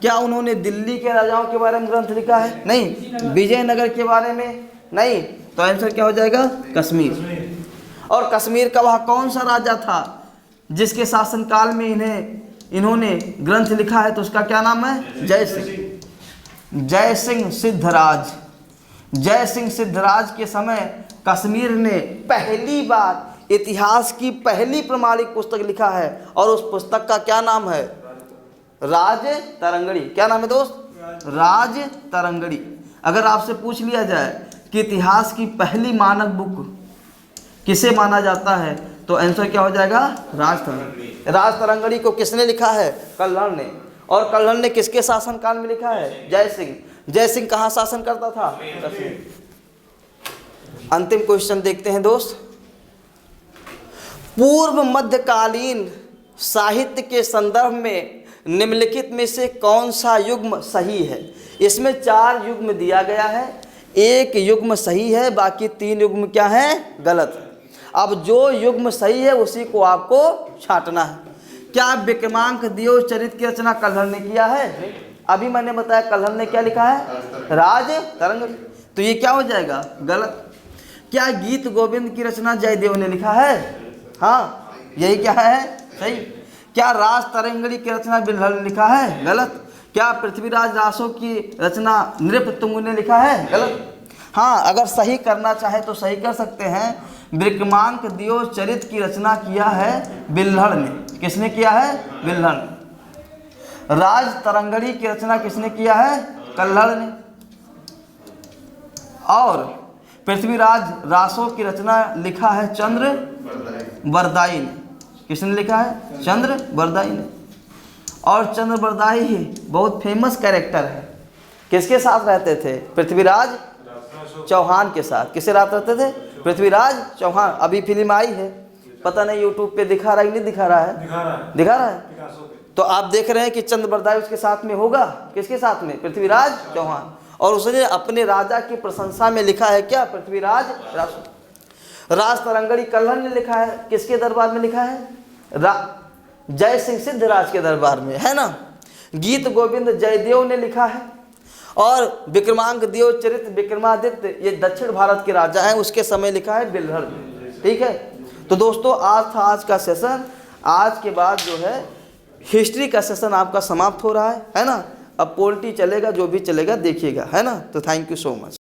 क्या उन्होंने दिल्ली के राजाओं के बारे में ग्रंथ लिखा है? नहीं। विजयनगर के बारे में? नहीं। तो आंसर क्या हो जाएगा? कश्मीर। और कश्मीर का वह कौन सा राजा था जिसके शासनकाल में इन्होंने ग्रंथ लिखा है? तो उसका क्या नाम है? जय सिंह। जय सिंह सिद्धराज। जय सिंह सिद्धराज के समय कश्मीर ने पहली बार इतिहास की पहली प्रमाणिक पुस्तक लिखा है, और उस पुस्तक का क्या नाम है? राज तरंगड़ी। क्या नाम है दोस्त? राज तरंगड़ी। अगर आपसे पूछ लिया जाए कि इतिहास की पहली मानक बुक किसे माना जाता है, तो आंसर क्या हो जाएगा? राज तरंगड़ी। राज तरंगड़ी को किसने लिखा है? कल्हड़ ने। और कल्हड़ ने किसके शासनकाल में लिखा है? जय सिंह। जय सिंह कहाँ शासन करता था? अंतिम क्वेश्चन देखते हैं दोस्त। पूर्व मध्यकालीन साहित्य के संदर्भ में निम्नलिखित में से कौन सा युग्म सही है? इसमें 4 युग्म दिया गया है, 1 युग्म सही है, बाकी 3 युग्म क्या है? गलत है। अब जो युग्म सही है उसी को आपको छांटना है। क्या विक्रमांक देव चरित की रचना कल्हड़ ने किया है? अभी मैंने बताया कल्हड़ ने क्या लिखा है? राज तरंगड़ी। तो ये क्या हो जाएगा? गलत। क्या गीत गोविंद की रचना जयदेव ने लिखा है? हाँ, यही क्या है? सही। क्या राज तरंगड़ी की रचना बिल्हड़ ने लिखा है? गलत। क्या पृथ्वीराज रासो की रचना नृपतुंग ने लिखा है? गलत। हाँ, अगर सही करना चाहे तो सही कर सकते हैं। विक्रमांक देव चरित की रचना किया है बिल्हड़ ने। किसने किया है? बिल्हड़ ने। राज तरंगड़ी की रचना किसने किया है? कल्हड़ ने। और पृथ्वीराज रासो की रचना लिखा है चंद्र बरदाई ने। किसने लिखा है? चंद्र बरदाई ने। और चंद्र बरदाई बहुत फेमस कैरेक्टर है। किसके साथ रहते थे? पृथ्वीराज चौहान के साथ। किसके साथ रहते थे? पृथ्वीराज चौहान। अभी फिल्म आई है, पता नहीं यूट्यूब पे दिखा रहा है कि नहीं दिखा रहा है? दिखा रहा है। तो आप देख रहे हैं कि चंद्र बरदाई उसके साथ में होगा। किसके साथ में? पृथ्वीराज चौहान। और उसने अपने राजा की प्रशंसा में लिखा है क्या? पृथ्वीराज रासो। राज तरंगड़ी कल्हड़ ने लिखा है। किसके दरबार में लिखा है? जय सिंह सिद्धराज के दरबार में, है ना। गीत गोविंद जयदेव ने लिखा है। और विक्रमांक देव चरित विक्रमादित्य, ये दक्षिण भारत के राजा हैं, उसके समय लिखा है बिल्हड़ ने। ठीक है। तो दोस्तों, आज था आज का सेशन। आज के बाद जो है हिस्ट्री का सेशन आपका समाप्त हो रहा है ना। अब पॉलिटी चलेगा, जो भी चलेगा देखिएगा, है ना। तो थैंक यू सो मच।